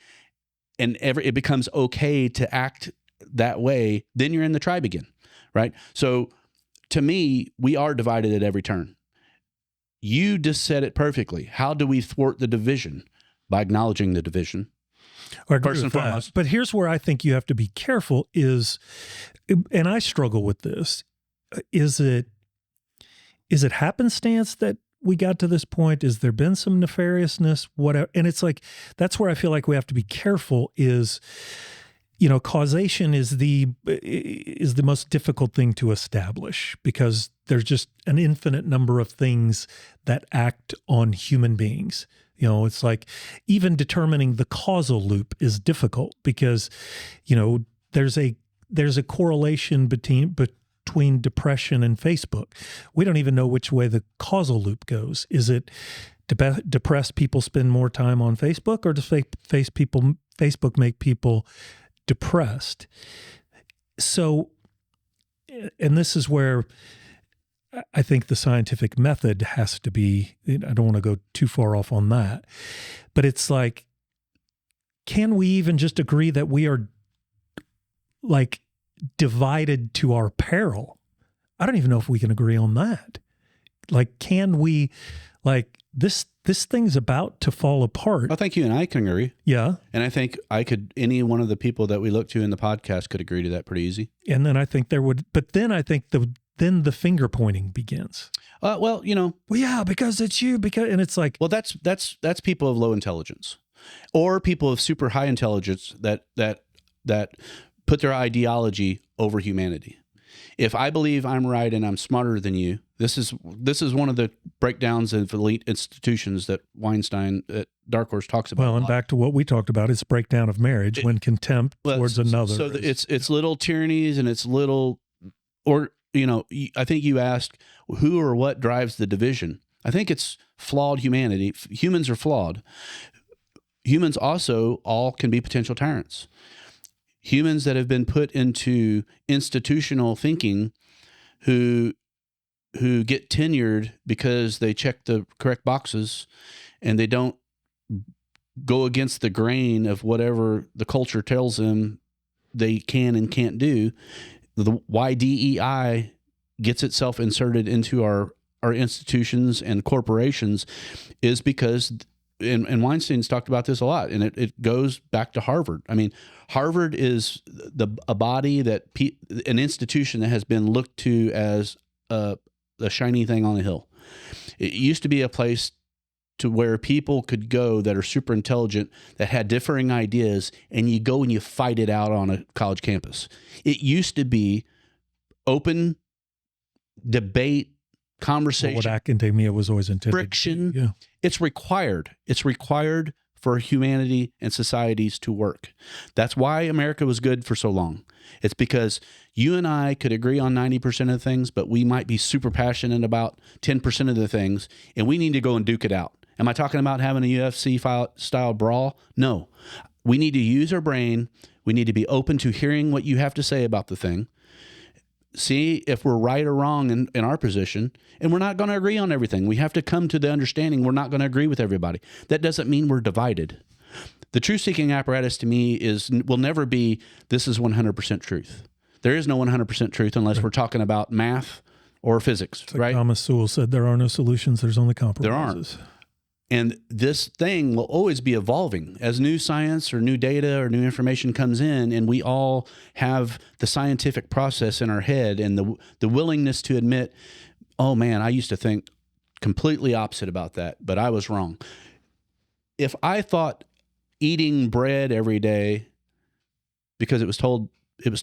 and it becomes okay to act that way, then you're in the tribe again, right? So to me, we are divided at every turn. You just said it perfectly. How do we thwart the division? By acknowledging the division. First and foremost. But here's where I think you have to be careful is, and I struggle with this, is it happenstance that we got to this point? Has there been some nefariousness? Whatever. And it's like, that's where I feel like we have to be careful is, causation is the most difficult thing to establish because there's just an infinite number of things that act on human beings. It's like even determining the causal loop is difficult because, there's a correlation between depression and Facebook. We don't even know which way the causal loop goes. Is it depressed people spend more time on Facebook, or does Facebook make people depressed? So, and this is where I think the scientific method has to be, I don't want to go too far off on that, but it's like, can we even just agree that we are like divided to our peril? I don't even know if we can agree on that. Like, can we, like, this thing's about to fall apart. I think you and I can agree. Yeah. And I think any one of the people that we look to in the podcast could agree to that pretty easy. And then I think then I think then the finger pointing begins. Well, yeah, because it's you, and it's like, well, that's people of low intelligence, or people of super high intelligence that put their ideology over humanity. If I believe I'm right and I'm smarter than you, this is one of the breakdowns of elite institutions that Weinstein at Dark Horse talks about. Well, and back to what we talked about, it's breakdown of marriage when contempt towards another. So it's little tyrannies and it's little, or I think you asked who or what drives the division. I think it's flawed humanity. Humans are flawed. Humans also all can be potential tyrants. Humans that have been put into institutional thinking who get tenured because they check the correct boxes and they don't go against the grain of whatever the culture tells them they can and can't do. Why DEI gets itself inserted into our institutions and corporations is because and Weinstein's talked about this a lot, and it goes back to Harvard. I mean, Harvard is a body an institution that has been looked to as a shiny thing on the hill. It used to be a place to where people could go that are super intelligent, that had differing ideas, and you go and you fight it out on a college campus. It used to be open debate, conversation. What academia was always intended. Friction. Yeah. It's required. It's required for humanity and societies to work. That's why America was good for so long. It's because you and I could agree on 90% of things, but we might be super passionate about 10% of the things, and we need to go and duke it out. Am I talking about having a UFC style brawl? No. We need to use our brain. We need to be open to hearing what you have to say about the thing. See if we're right or wrong in our position. And we're not going to agree on everything. We have to come to the understanding we're not going to agree with everybody. That doesn't mean we're divided. The truth-seeking apparatus to me will never be, this is 100% truth. There is no 100% truth unless we're talking about math or physics, It's like right? Thomas Sowell said, there are no solutions, there's only compromises. There aren't. And this thing will always be evolving as new science or new data or new information comes in, and we all have the scientific process in our head and the willingness to admit, oh man, I used to think completely opposite about that, but I was wrong. If I thought eating bread every day because it was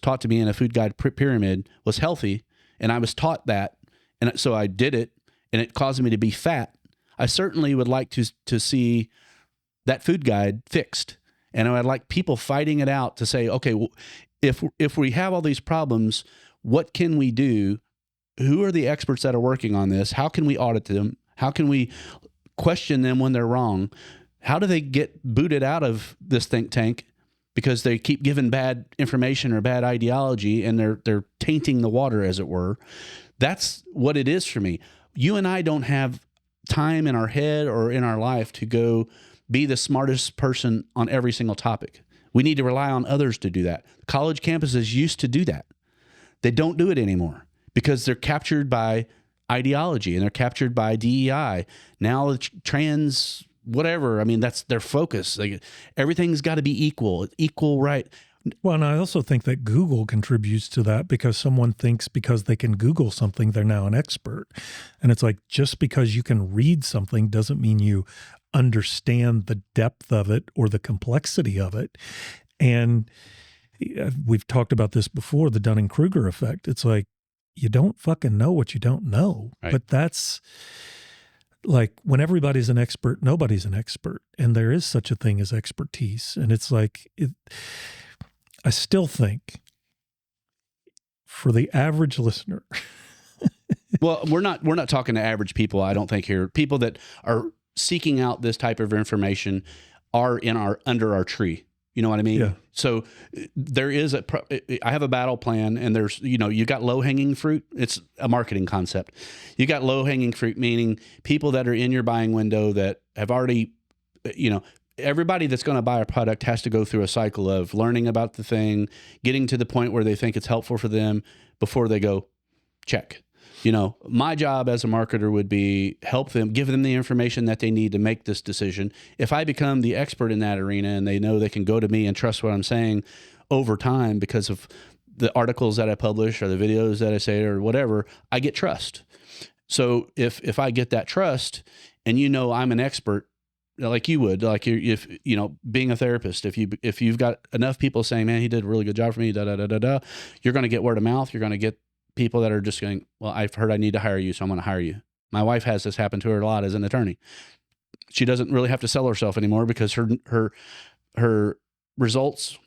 taught to me in a food guide pyramid was healthy, and I was taught that, and so I did it, and it caused me to be fat, I certainly would like to see that food guide fixed. And I'd like people fighting it out to say, okay, well, if we have all these problems, what can we do? Who are the experts that are working on this? How can we audit them? How can we question them when they're wrong? How do they get booted out of this think tank because they keep giving bad information or bad ideology, and they're tainting the water, as it were? That's what it is for me. You and I don't have time in our head or in our life to go be the smartest person on every single topic. We need to rely on others to do that. College campuses used to do that. They don't do it anymore because they're captured by ideology and they're captured by DEI. Now the trans, whatever, I mean, that's their focus. Like, everything's got to be equal right. Well, and I also think that Google contributes to that because someone thinks because they can Google something, they're now an expert. And it's like, just because you can read something doesn't mean you understand the depth of it or the complexity of it. And we've talked about this before, the Dunning-Kruger effect. It's like, you don't fucking know what you don't know. Right. But that's like, when everybody's an expert, nobody's an expert. And there is such a thing as expertise. And it's like, I still think for the average listener. Well, we're not talking to average people, I don't think, here. People that are seeking out this type of information are under our tree. You know what I mean? Yeah. So there is I have a battle plan, and there's, you got low hanging fruit. It's a marketing concept. You got low hanging fruit, meaning people that are in your buying window that have already, everybody that's going to buy a product has to go through a cycle of learning about the thing, getting to the point where they think it's helpful for them before they go check. My job as a marketer would be help them, give them the information that they need to make this decision. If I become the expert in that arena and they know they can go to me and trust what I'm saying over time because of the articles that I publish or the videos that I say or whatever, I get trust. So if I get that trust and I'm an expert, like you would, like if being a therapist, if you've got enough people saying, man, he did a really good job for me, you're going to get word of mouth. You're going to get people that are just going, well, I've heard I need to hire you, so I'm going to hire you. My wife has this happen to her a lot as an attorney. She doesn't really have to sell herself anymore because her results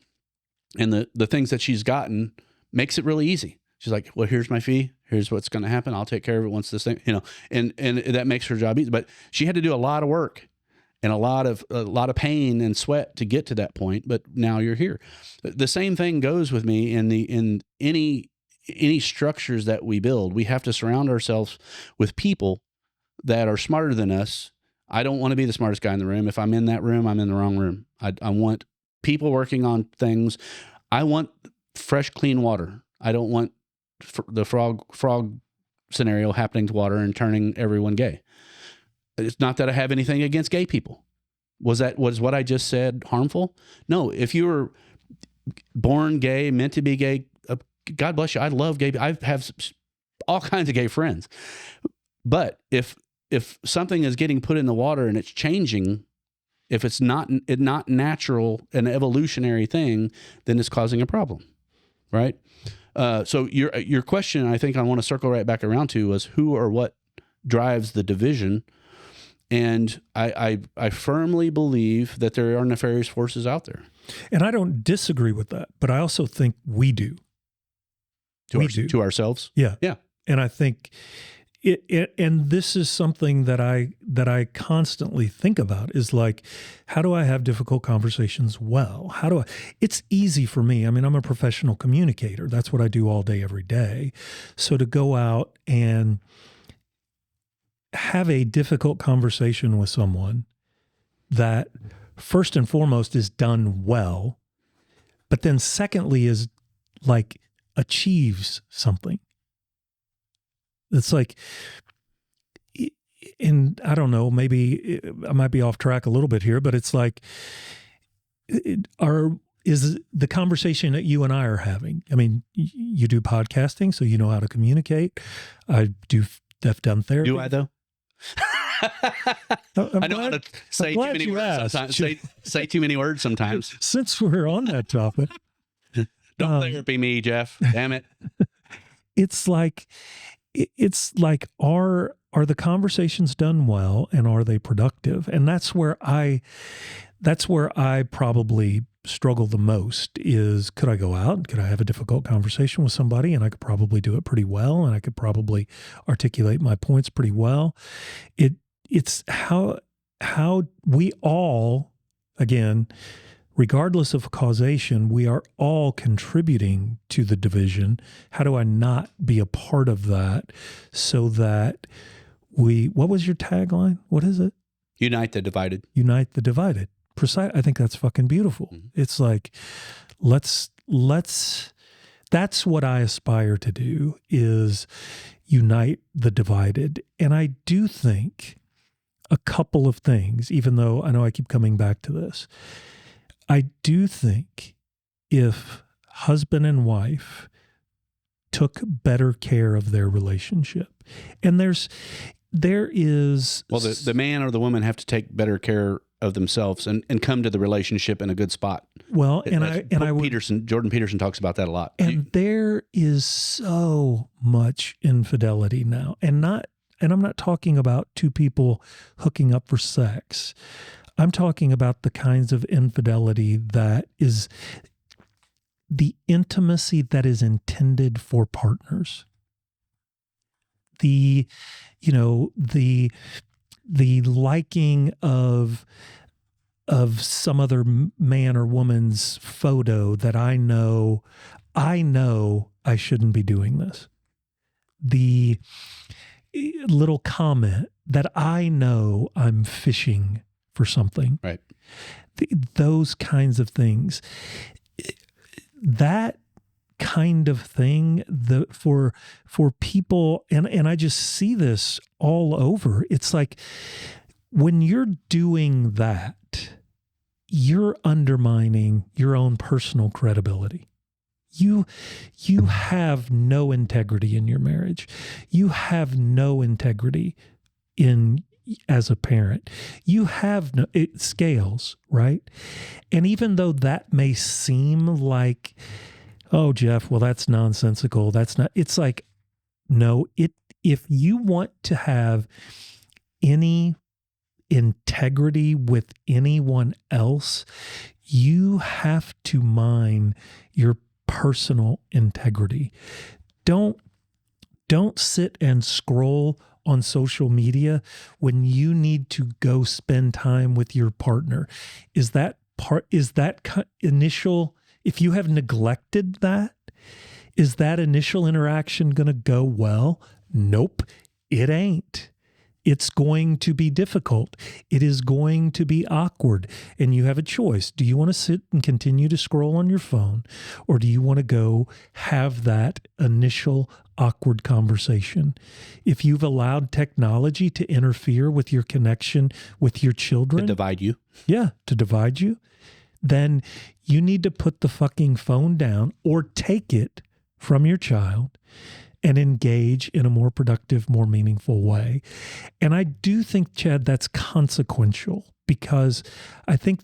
and the things that she's gotten makes it really easy. She's like, well, here's my fee. Here's what's going to happen. I'll take care of it once this thing, and that makes her job easy. But she had to do a lot of work and a lot of pain and sweat to get to that point. But now you're here. The same thing goes with me in any structures that we build. We have to surround ourselves with people that are smarter than us. I don't want to be the smartest guy in the room. If I'm in that room, I'm in the wrong room. I want people working on things. I want fresh, clean water. I don't want the frog scenario happening to water and turning everyone gay. It's not that I have anything against gay people. Was what I just said harmful? No. If you were born gay, meant to be gay, God bless you. I love gay. I have all kinds of gay friends. But if something is getting put in the water and it's changing, if it's not natural, an evolutionary thing, then it's causing a problem, right? So your question, I think I want to circle right back around to, was who or what drives the division. And I firmly believe that there are nefarious forces out there. And I don't disagree with that, but I also think we do. To ourselves? Yeah. Yeah. And I think and this is something that I constantly think about, is like, how do I have difficult conversations well? It's easy for me. I mean, I'm a professional communicator. That's what I do all day, every day. So to go out and have a difficult conversation with someone that first and foremost is done well, but then secondly is like achieves something. It's like, and I don't know, maybe I might be off track a little bit here, but it's like, is the conversation that you and I are having? I mean, you do podcasting, so you know how to communicate. I've done therapy. Do I though? I know how to say too many words sometimes. Say too many words sometimes. Since we're on that topic. Don't therapy me, Jeff. Damn it. It's like are the conversations done well, and are they productive? And that's where I probably struggle the most, is could I go out? Could I have a difficult conversation with somebody and I could probably do it pretty well, and I could probably articulate my points pretty well? It's how we all, again, regardless of causation, we are all contributing to the division. How do I not be a part of that so that what was your tagline? What is it? Unite the divided. Unite the divided. I think that's fucking beautiful. Mm-hmm. It's like, let's, that's what I aspire to do, is unite the divided. And I do think a couple of things, even though I know I keep coming back to this. I do think if husband and wife took better care of their relationship, and there is... Well, the man or the woman have to take better care of themselves and come to the relationship in a good spot. Well, Jordan Peterson talks about that a lot. And there is so much infidelity now, and I'm not talking about two people hooking up for sex. I'm talking about the kinds of infidelity that is the intimacy that is intended for partners. The liking of some other man or woman's photo that I know I shouldn't be doing this. The little comment that I know I'm fishing for something. Right. Those kinds of things. That kind of thing, for people, and I just see this all over. It's like, when you're doing that, you're undermining your own personal credibility. You have no integrity in your marriage. You have no integrity as a parent. You have it scales, right? And even though that may seem like, oh, Jeff, well, that's nonsensical. That's not, it's like, no, if you want to have any integrity with anyone else, you have to mine your personal integrity. Don't sit and scroll on social media when you need to go spend time with your partner. Is that initial, if you have neglected that, is that initial interaction going to go well? Nope, it ain't. It's going to be difficult. It is going to be awkward. And you have a choice. Do you want to sit and continue to scroll on your phone? Or do you want to go have that initial awkward conversation? If you've allowed technology to interfere with your connection with your children, To divide you. yeah, to divide you, then you need to put the fucking phone down or take it from your child and engage in a more productive, more meaningful way. And I do think, Chad, that's consequential, because I think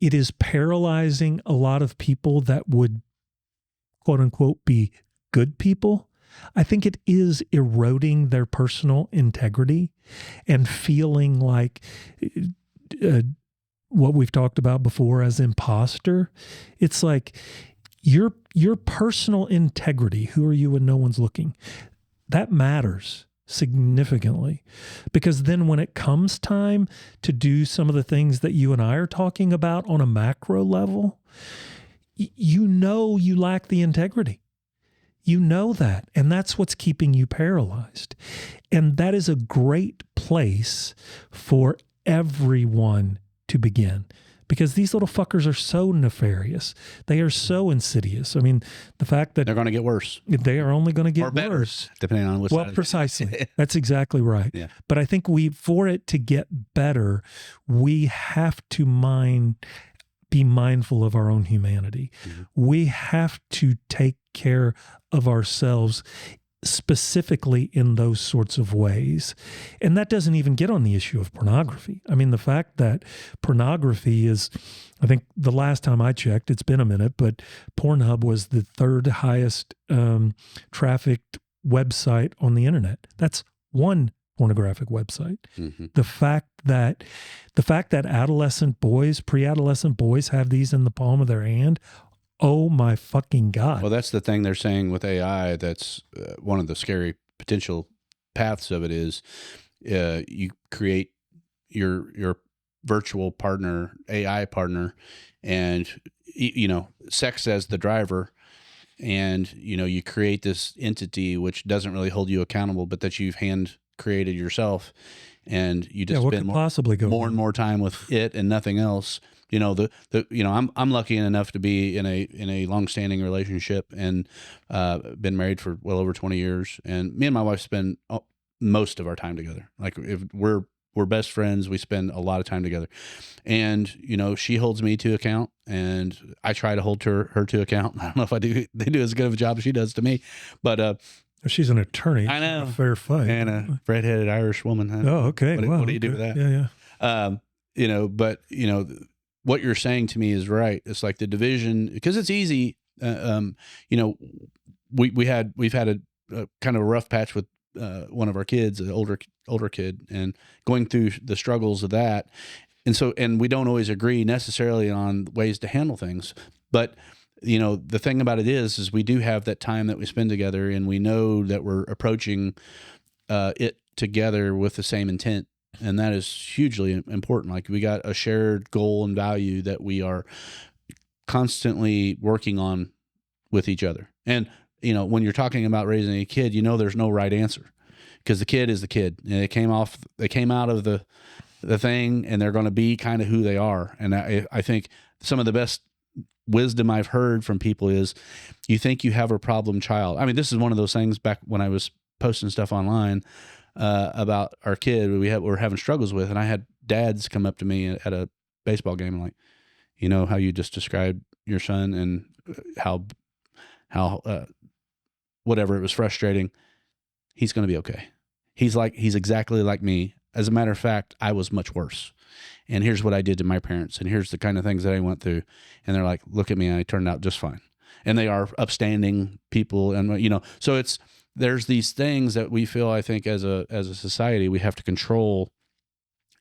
it is paralyzing a lot of people that would, quote unquote, be good people. I think it is eroding their personal integrity and feeling like what we've talked about before as imposter. It's like your personal integrity, who are you when no one's looking, that matters significantly, because then when it comes time to do some of the things that you and I are talking about on a macro level, you know you lack the integrity. You know that, and that's what's keeping you paralyzed. And that is a great place for everyone to begin, because these little fuckers are so nefarious. They are so insidious. I mean, the fact that They're going to get worse. they are only going to get Or better, worse. depending on which Well, side. precisely. That's exactly right. Yeah. But I think for it to get better, we have to be mindful of our own humanity. Mm-hmm. We have to take care of ourselves, specifically in those sorts of ways. And that doesn't even get on the issue of pornography. I mean, the fact that pornography is, I think the last time I checked, it's been a minute, but Pornhub was the third highest trafficked website on the internet. That's one pornographic website. Mm-hmm. The fact that adolescent boys, pre-adolescent boys have these in the palm of their hand, oh my fucking God. Well, that's the thing they're saying with AI. That's one of the scary potential paths of it is you create your virtual partner, AI partner, and sex as the driver. And, you create this entity which doesn't really hold you accountable, but that you've hand created yourself. And you just spend more and more time with it and nothing else. I'm lucky enough to be in a long-standing relationship and been married for well over 20 years. And me and my wife spend most of our time together. Like, if we're best friends, we spend a lot of time together. And she holds me to account, and I try to hold her to account. I don't know if they do as good of a job as she does to me, but she's an attorney. I know. A fair fight. And a redheaded Irish woman. Oh, okay. What do you do with that? Yeah. But what you're saying to me is right. It's like the division, because it's easy. We've had a kind of a rough patch with one of our kids, an older kid, and going through the struggles of that. And we don't always agree necessarily on ways to handle things. But the thing about it is we do have that time that we spend together, and we know that we're approaching it together with the same intent. And that is hugely important. Like, we got a shared goal and value that we are constantly working on with each other. And, when you're talking about raising a kid, there's no right answer, because the kid is the kid, and they came out of the thing, and they're going to be kind of who they are. And I think some of the best wisdom I've heard from people is, you think you have a problem child. I mean, this is one of those things back when I was posting stuff online about our kid we're having struggles with, and I had dads come up to me at a baseball game and like, how you just described your son and how whatever, it was frustrating. He's going to be okay. He's exactly like me. As a matter of fact, I was much worse. And here's what I did to my parents, and here's the kind of things that I went through. And they're like, look at me, I turned out just fine. And they are upstanding people, and so there's these things that we feel, I think, as a society, we have to control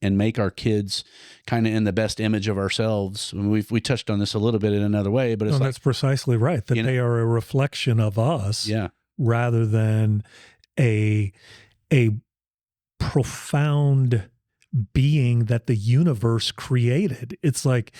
and make our kids kind of in the best image of ourselves. And we touched on this a little bit in another way, but that's precisely right. That they are a reflection of us, yeah, rather than a profound being that the universe created. It's like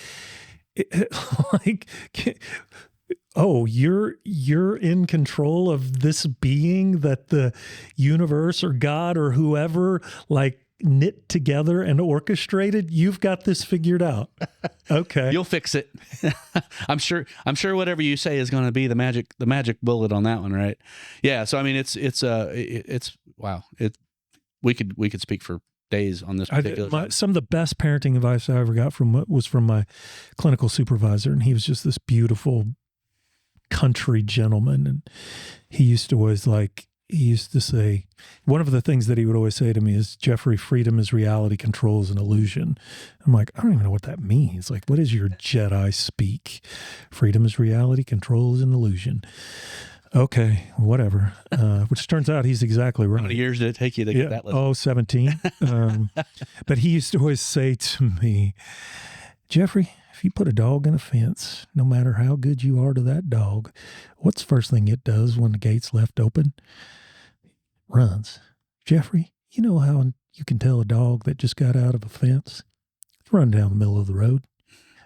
oh, you're in control of this being that the universe or God or whoever like knit together and orchestrated. You've got this figured out. Okay. You'll fix it. I'm sure whatever you say is going to be the magic bullet on that one, right? Yeah. So I mean, it's wow. We could speak for days on this particular. Some of the best parenting advice I ever got was from my clinical supervisor, and he was just this beautiful country gentleman, and he used to say, one of the things that he would always say to me is, Jeffrey, freedom is reality, control is an illusion. I'm like, I don't even know what that means. Like, what is your Jedi speak? Freedom is reality, control is an illusion. Okay, whatever. Which turns out he's exactly right. How many years did it take you to get that lesson? 17. But he used to always say to me, Jeffrey, if you put a dog in a fence, no matter how good you are to that dog, what's the first thing it does when the gate's left open? Runs. Jeffrey, you know how you can tell a dog that just got out of a fence? It's run down the middle of the road.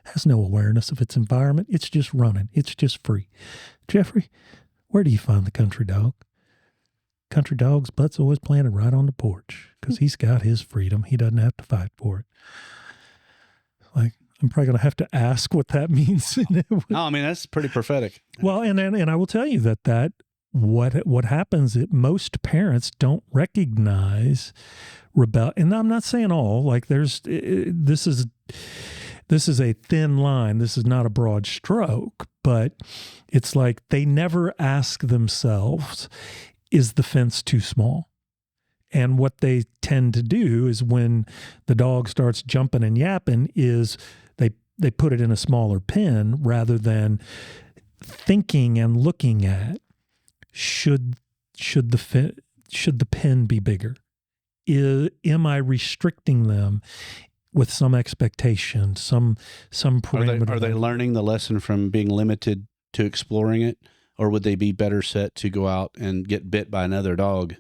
Has no awareness of its environment. It's just running. It's just free. Jeffrey, where do you find the country dog? Country dog's butt's always planted right on the porch because he's got his freedom. He doesn't have to fight for it. Like, I'm probably going to have to ask what that means. No, I mean, that's pretty prophetic. Well, and I will tell you that what happens is most parents don't recognize and I'm not saying all, like this is a thin line. This is not a broad stroke, but it's like they never ask themselves, is the fence too small? And what they tend to do is when the dog starts jumping and yapping is they put it in a smaller pen rather than thinking and looking at, should the pen be bigger? Am I restricting them with some expectation, some parameter? Are they learning the lesson from being limited to exploring it, or would they be better set to go out and get bit by another dog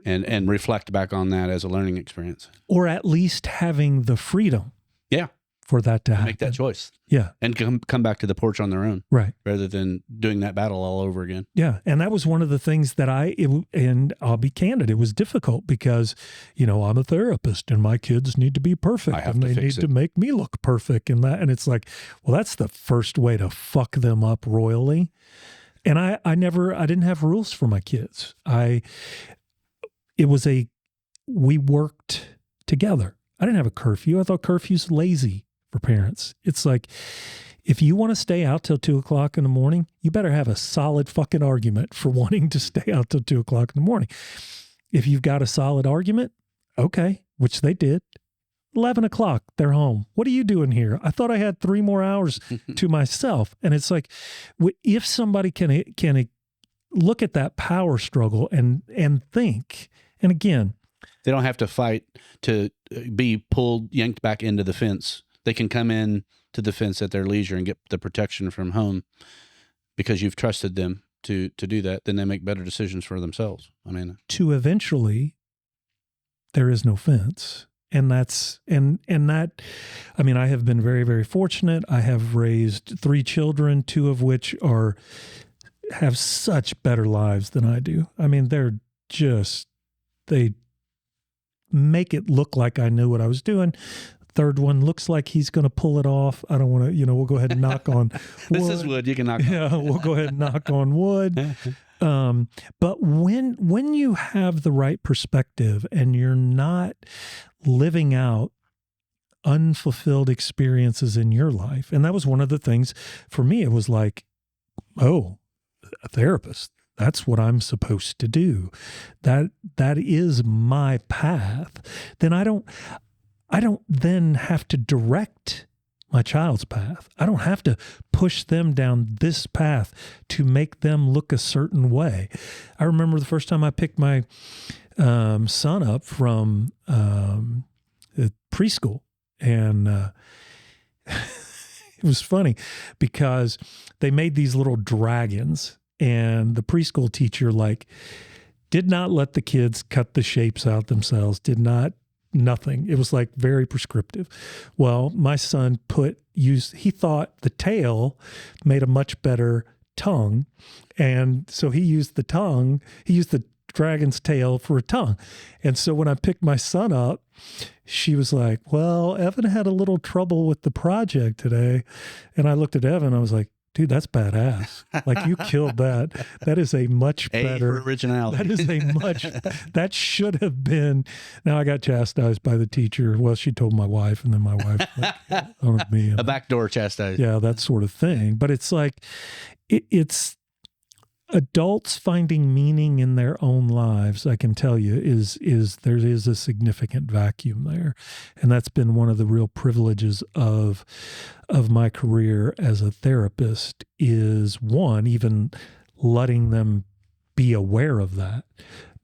and reflect back on that as a learning experience? Or at least having the freedom. Yeah. For that to happen. Make that choice. Yeah. And come back to the porch on their own. Right. Rather than doing that battle all over again. Yeah. And that was one of the things that and I'll be candid, it was difficult because, I'm a therapist and my kids need to be perfect and they need to make me look perfect and that. And it's like, well, that's the first way to fuck them up royally. And I didn't have rules for my kids. We worked together. I didn't have a curfew. I thought curfew's lazy for parents. It's like, if you want to stay out till 2:00 in the morning, you better have a solid fucking argument for wanting to stay out till 2:00 in the morning. If you've got a solid argument, okay, which they did. 11 o'clock, they're home. What are you doing here? I thought I had 3 more hours to myself. And it's like, if somebody can look at that power struggle and think, and again, they don't have to fight to be yanked back into the fence. They can come in to the fence at their leisure and get the protection from home because you've trusted them to do that. Then they make better decisions for themselves. I mean, to eventually, there is no fence. And that's, and that, I mean, I have been very, very fortunate. I have raised 3 children, 2 of which have such better lives than I do. I mean, they make it look like I knew what I was doing. Third one looks like he's going to pull it off. I don't want to, we'll go ahead and knock on wood. This is wood. You can knock on. Yeah, we'll go ahead and knock on wood. But when you have the right perspective and you're not living out unfulfilled experiences in your life, and that was one of the things for me, it was like, oh, a therapist. That's what I'm supposed to do. That is my path. Then I don't then have to direct my child's path. I don't have to push them down this path to make them look a certain way. I remember the first time I picked my son up from preschool, and it was funny because they made these little dragons. And the preschool teacher did not let the kids cut the shapes out themselves, nothing. It was very prescriptive. Well, my son put, he thought the tail made a much better tongue. And so he used the dragon's tail for a tongue. And so when I picked my son up, she was like, well, Evan had a little trouble with the project today. And I looked at Evan, I was like, dude, that's badass. Like, you killed that. That is a much better originality. That is that should have been. Now I got chastised by the teacher. Well, she told my wife, and then my wife on me. A backdoor chastisement. Yeah, that sort of thing. But it's like, it's adults finding meaning in their own lives, I can tell you, there is a significant vacuum there. And that's been one of the real privileges of my career as a therapist, is one, even letting them be aware of that,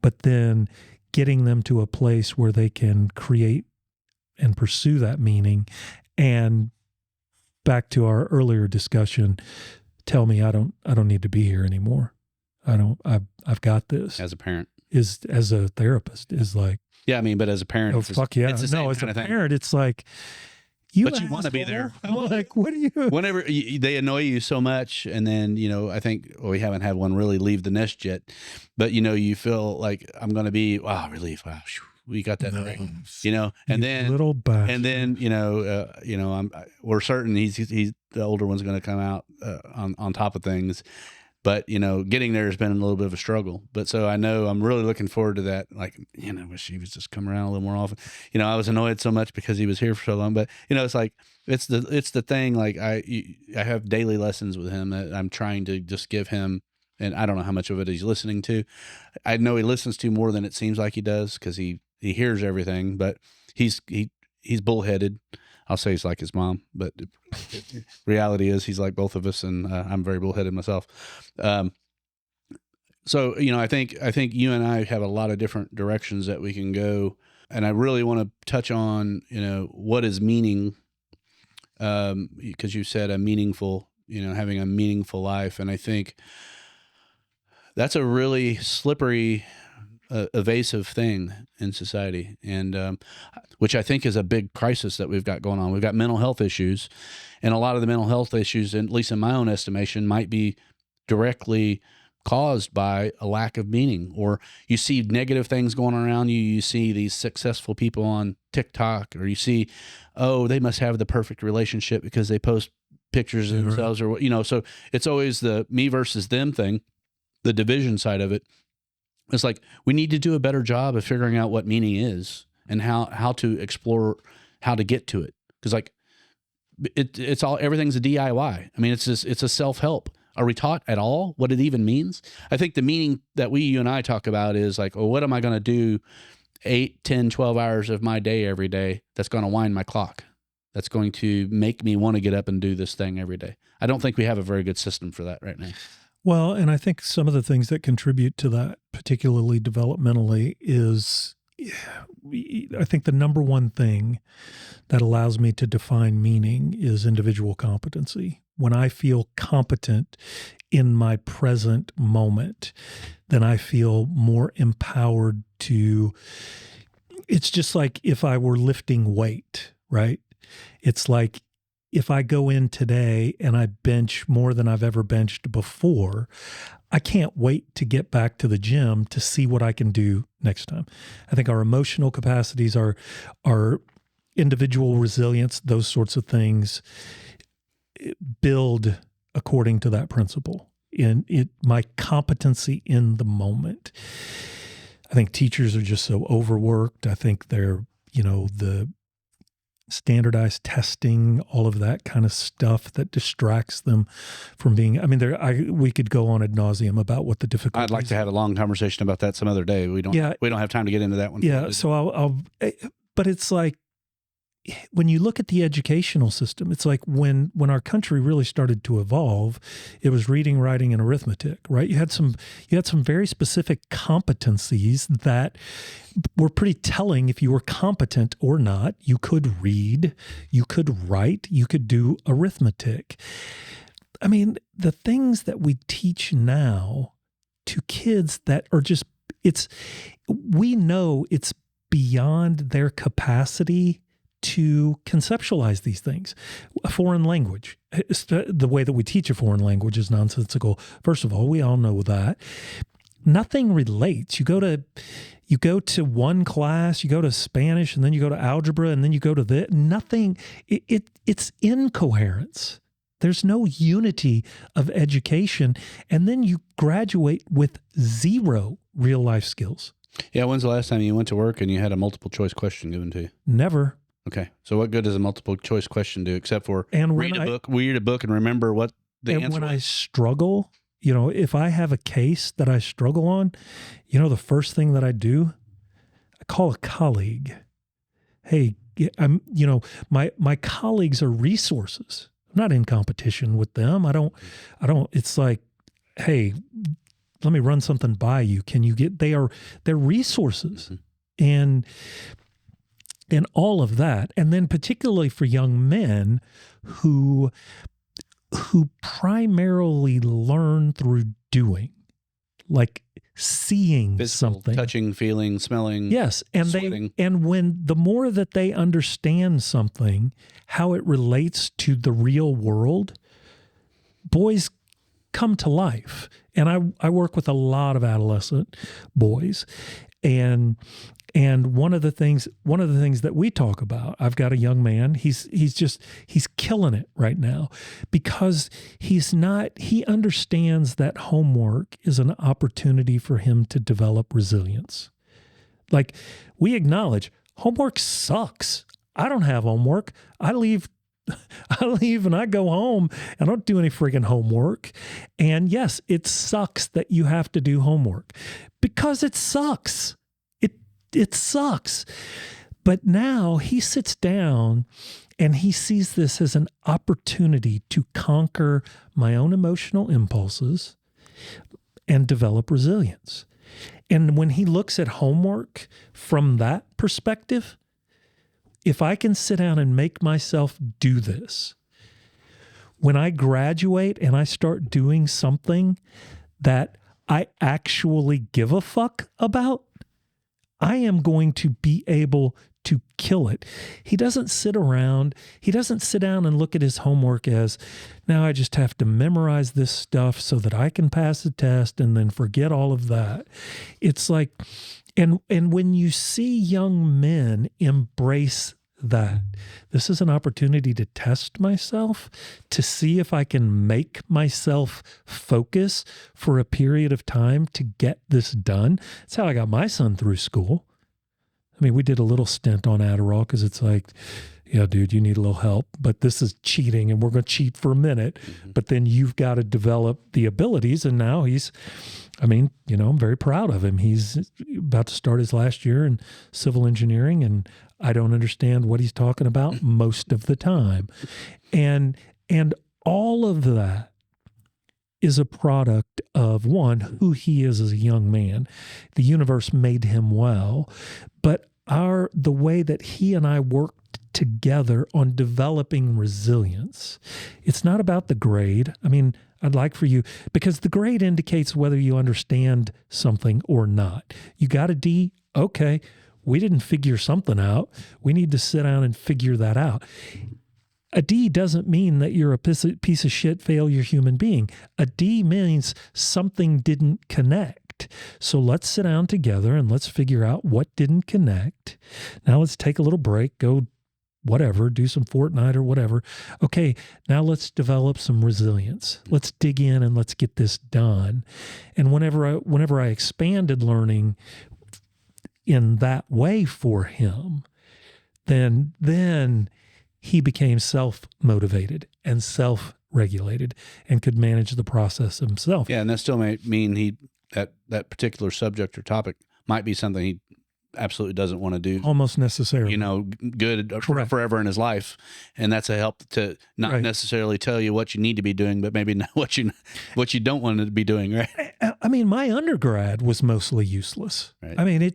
but then getting them to a place where they can create and pursue that meaning. And back to our earlier discussion, tell me I don't need to be here anymore. I've got this. As a parent. As a therapist is like, yeah, I mean, but as a parent, oh, fuck yeah. It's the same as a kind of parent, it's like, but you want to be there. I'm like, what do you? Whenever they annoy you so much, and then, I think we haven't had one really leave the nest yet, but you feel like I'm going to be, wow, relief. Wow, we got that right. And then little bastard. And then, we're certain he's the older one's going to come out on top of things. But, getting there has been a little bit of a struggle. But so I know I'm really looking forward to that. Like, wish he was just come around a little more often. I was annoyed so much because he was here for so long. But, it's like, it's the thing. Like, I have daily lessons with him that I'm trying to just give him. And I don't know how much of it he's listening to. I know he listens to more than it seems like he does, because he hears everything. But he's bullheaded. I'll say he's like his mom, but reality is he's like both of us, and I'm very bullheaded myself. So I think you and I have a lot of different directions that we can go, and I really want to touch on what is meaning, because you said a meaningful, having a meaningful life, and I think that's a really slippery, evasive thing in society, and which I think is a big crisis that we've got going on. We've got mental health issues, and a lot of the mental health issues, at least in my own estimation, might be directly caused by a lack of meaning. Or you see negative things going around you. You see these successful people on TikTok, or you see, oh, they must have the perfect relationship because they post pictures of themselves, or so it's always the me versus them thing, the division side of it. It's like, we need to do a better job of figuring out what meaning is, and how to explore how to get to it. Because like everything's a DIY. I mean, it's a self-help. Are we taught at all what it even means? I think the meaning that you and I talk about is like, oh, what am I going to do 8, 10, 12 hours of my day every day that's going to wind my clock? That's going to make me want to get up and do this thing every day. I don't think we have a very good system for that right now. Well, and I think some of the things that contribute to that, particularly developmentally, is I think the number one thing that allows me to define meaning is individual competency. When I feel competent in my present moment, then I feel more empowered to, it's just like if I were lifting weight, right? It's like if I go in today and I bench more than I've ever benched before, I can't wait to get back to the gym to see what I can do next time. I think our emotional capacities, our individual resilience, those sorts of things build according to that principle. My competency in the moment. I think teachers are just so overworked. I think they're, the standardized testing, all of that kind of stuff that distracts them from being, we could go on ad nauseum about what the difficulties. I'd like to have a long conversation about that some other day. We don't have time to get into that one. Yeah. So but it's like, when you look at the educational system, it's like when our country really started to evolve, it was reading, writing, and arithmetic, right? You had some very specific competencies that were pretty telling if you were competent or not. You could read, you could write, you could do arithmetic. I mean, the things that we teach now to kids that are just, we know it's beyond their capacity to conceptualize these things. A foreign language, the way that we teach a foreign language is nonsensical. First of all, we all know that. Nothing relates. You go to one class, you go to Spanish, and then you go to algebra, and then you go to this. Nothing. It's incoherence. There's no unity of education, and then you graduate with zero real life skills. Yeah, when's the last time you went to work and you had a multiple choice question given to you? Never. Okay, so what good does a multiple choice question do except for read a book and remember what the answer was? And when I struggle, if I have a case that I struggle on, the first thing that I do, I call a colleague. Hey, my colleagues are resources. I'm not in competition with them. I don't, it's like, hey, let me run something by you. Can you they're resources. Mm-hmm. And all of that. And then particularly for young men who primarily learn through doing, like seeing physical, something, touching, feeling, smelling. Yes. And sweating. when the more that they understand something, how it relates to the real world, boys come to life. And I work with a lot of adolescent boys, and one of the things that we talk about, I've got a young man, he's killing it right now because he understands that homework is an opportunity for him to develop resilience. Like, we acknowledge homework sucks. I don't have homework. I leave and I go home and I don't do any friggin' homework. And yes, it sucks that you have to do homework because it sucks. It sucks. But now he sits down and he sees this as an opportunity to conquer my own emotional impulses and develop resilience. And when he looks at homework from that perspective, if I can sit down and make myself do this, when I graduate and I start doing something that I actually give a fuck about, I am going to be able to kill it. He doesn't sit down and look at his homework as, now I just have to memorize this stuff so that I can pass the test and then forget all of that. It's like, and when you see young men embrace that, this is an opportunity to test myself, to see if I can make myself focus for a period of time to get this done. That's how I got my son through school. I mean, we did a little stint on Adderall because it's like, yeah, dude, you need a little help, but this is cheating and we're going to cheat for a minute, but then you've got to develop the abilities. And now I'm very proud of him. He's about to start his last year in civil engineering, and I don't understand what he's talking about most of the time. And all of that is a product of, one, who he is as a young man. The universe made him well, but the way that he and I worked together on developing resilience. It's not about the grade. I mean, I'd like for you, because the grade indicates whether you understand something or not. You got a D? Okay. We didn't figure something out. We need to sit down and figure that out. A D doesn't mean that you're a piece of shit failure human being. A D means something didn't connect. So let's sit down together and let's figure out what didn't connect. Now let's take a little break, go whatever, do some Fortnite or whatever. Okay, now let's develop some resilience. Let's dig in and let's get this done. And whenever I expanded learning in that way for him, then he became self-motivated and self-regulated and could manage the process himself. Yeah, and that still may mean that particular subject or topic might be something he absolutely doesn't want to do. Almost necessarily. Good forever in his life. And that's a help to not necessarily tell you what you need to be doing, but maybe not what you don't want to be doing, right? I mean, my undergrad was mostly useless. Right. I mean,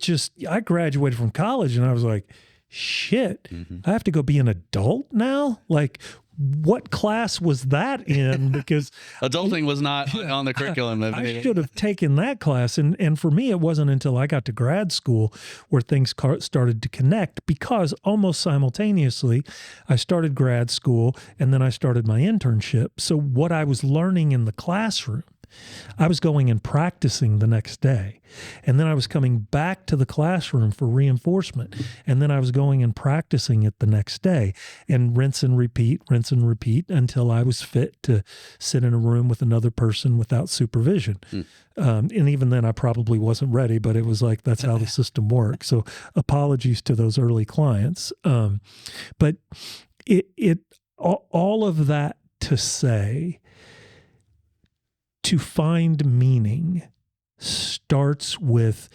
I graduated from college and I was like, shit, I have to go be an adult now? Like, what class was that in? Because adulting was not on the curriculum. I should have taken that class. And for me, it wasn't until I got to grad school where things started to connect, because almost simultaneously, I started grad school and then I started my internship. So what I was learning in the classroom, I was going and practicing the next day. And then I was coming back to the classroom for reinforcement. And then I was going and practicing it the next day, and rinse and repeat until I was fit to sit in a room with another person without supervision. And even then I probably wasn't ready, but it was like, that's how the system works. So apologies to those early clients. But all of that to say, to find meaning starts with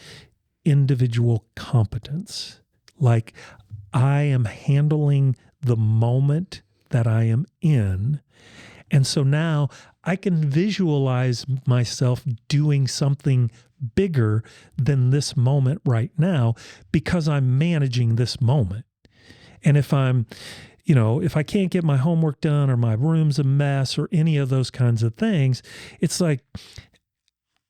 individual competence. Like, I am handling the moment that I am in. And so now I can visualize myself doing something bigger than this moment right now, because I'm managing this moment. And if if I can't get my homework done, or my room's a mess, or any of those kinds of things, it's like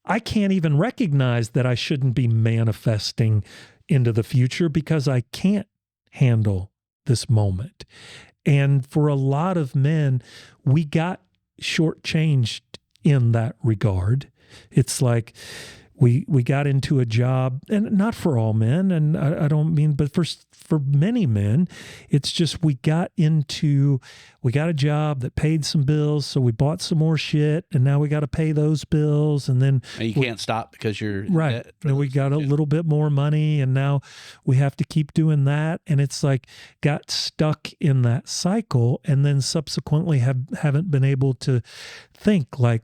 I can't even recognize that I shouldn't be manifesting into the future, because I can't handle this moment. And for a lot of men, we got shortchanged in that regard. It's like we got into a job, and not for all men, and I don't mean, but for many men, it's just we got a job that paid some bills, so we bought some more shit, and now we got to pay those bills, and then you can't stop because you're right. And we got a little bit more money, and now we have to keep doing that, and it's like got stuck in that cycle, and then subsequently haven't been able to think like,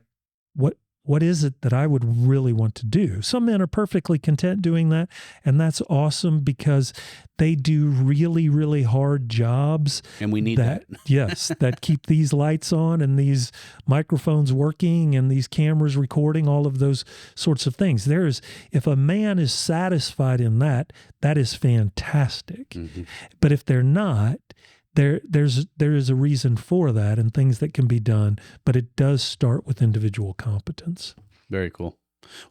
what is it that I would really want to do? Some men are perfectly content doing that, and that's awesome, because they do really, really hard jobs. And we need that. Yes, that keep these lights on and these microphones working and these cameras recording, all of those sorts of things. If a man is satisfied in that, that is fantastic. Mm-hmm. But if they're not, there is a reason for that, and things that can be done, but it does start with individual competence. Very cool.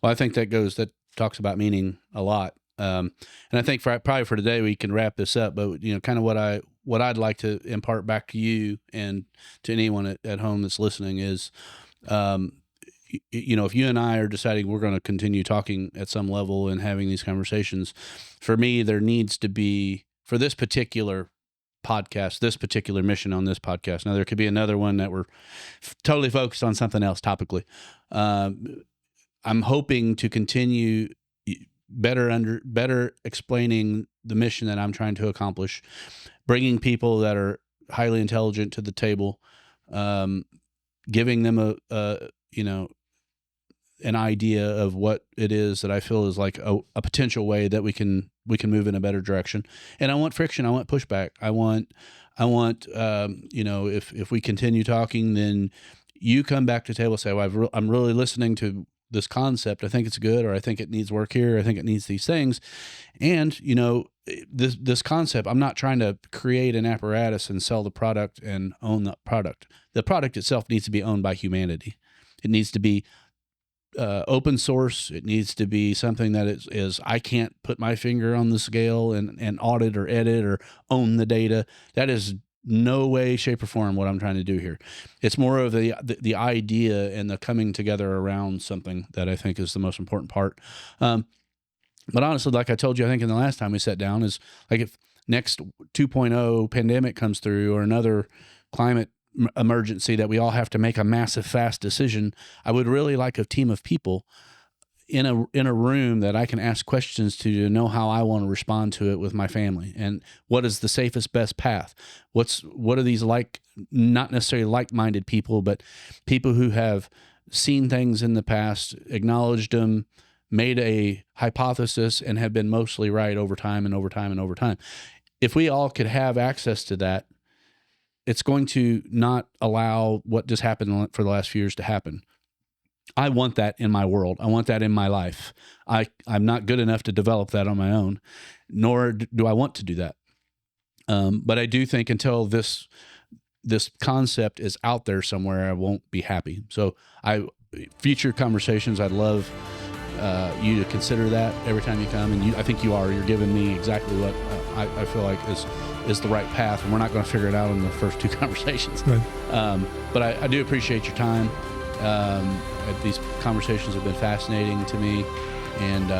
Well, I think that talks about meaning a lot. And I think probably for today we can wrap this up, but kind of what I'd like to impart back to you and to anyone at home that's listening is, if you and I are deciding we're going to continue talking at some level and having these conversations, for me, there needs to be, for this particular podcast, this particular mission on this podcast. Now, there could be another one that we're totally focused on something else topically. I'm hoping to continue better explaining the mission that I'm trying to accomplish, bringing people that are highly intelligent to the table, giving them an idea of what it is that I feel is like a potential way that we can move in a better direction. And I want friction. I want pushback. I want, if we continue talking, then you come back to the table and say, well, I'm really listening to this concept. I think it's good, or I think it needs work here. I think it needs these things. And, this concept, I'm not trying to create an apparatus and sell the product and own the product. The product itself needs to be owned by humanity. It needs to be open source. It needs to be something that is I can't put my finger on the scale and audit or edit or own the data. That is no way, shape, or form what I'm trying to do here. It's more of the idea and the coming together around something that I think is the most important part. But honestly, like I told you, I think in the last time we sat down, is like if next 2.0 pandemic comes through, or another climate emergency that we all have to make a massive, fast decision, I would really like a team of people in a room that I can ask questions to know how I want to respond to it with my family, and what is the safest, best path. What are these, like, not necessarily like-minded people, but people who have seen things in the past, acknowledged them, made a hypothesis, and have been mostly right over time and over time and over time. If we all could have access to that, it's going to not allow what just happened for the last few years to happen. I want that in my world. I want that in my life. I'm not good enough to develop that on my own, nor do I want to do that. But I do think until this this concept is out there somewhere, I won't be happy. So future conversations, I'd love you to consider that every time you come. And I think you are. You're giving me exactly what I feel like is the right path. And we're not going to figure it out in the first two conversations. Right. But I do appreciate your time. These conversations have been fascinating to me, and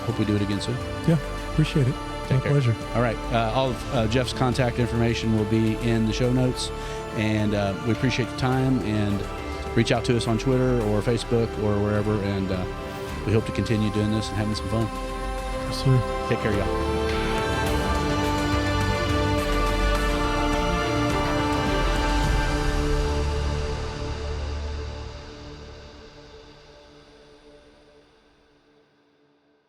hope we do it again soon. Yeah, appreciate it. My pleasure. All right. All of Jeff's contact information will be in the show notes, and we appreciate the time, and reach out to us on Twitter or Facebook or wherever, and we hope to continue doing this and having some fun. Yes, sir. Take care, y'all.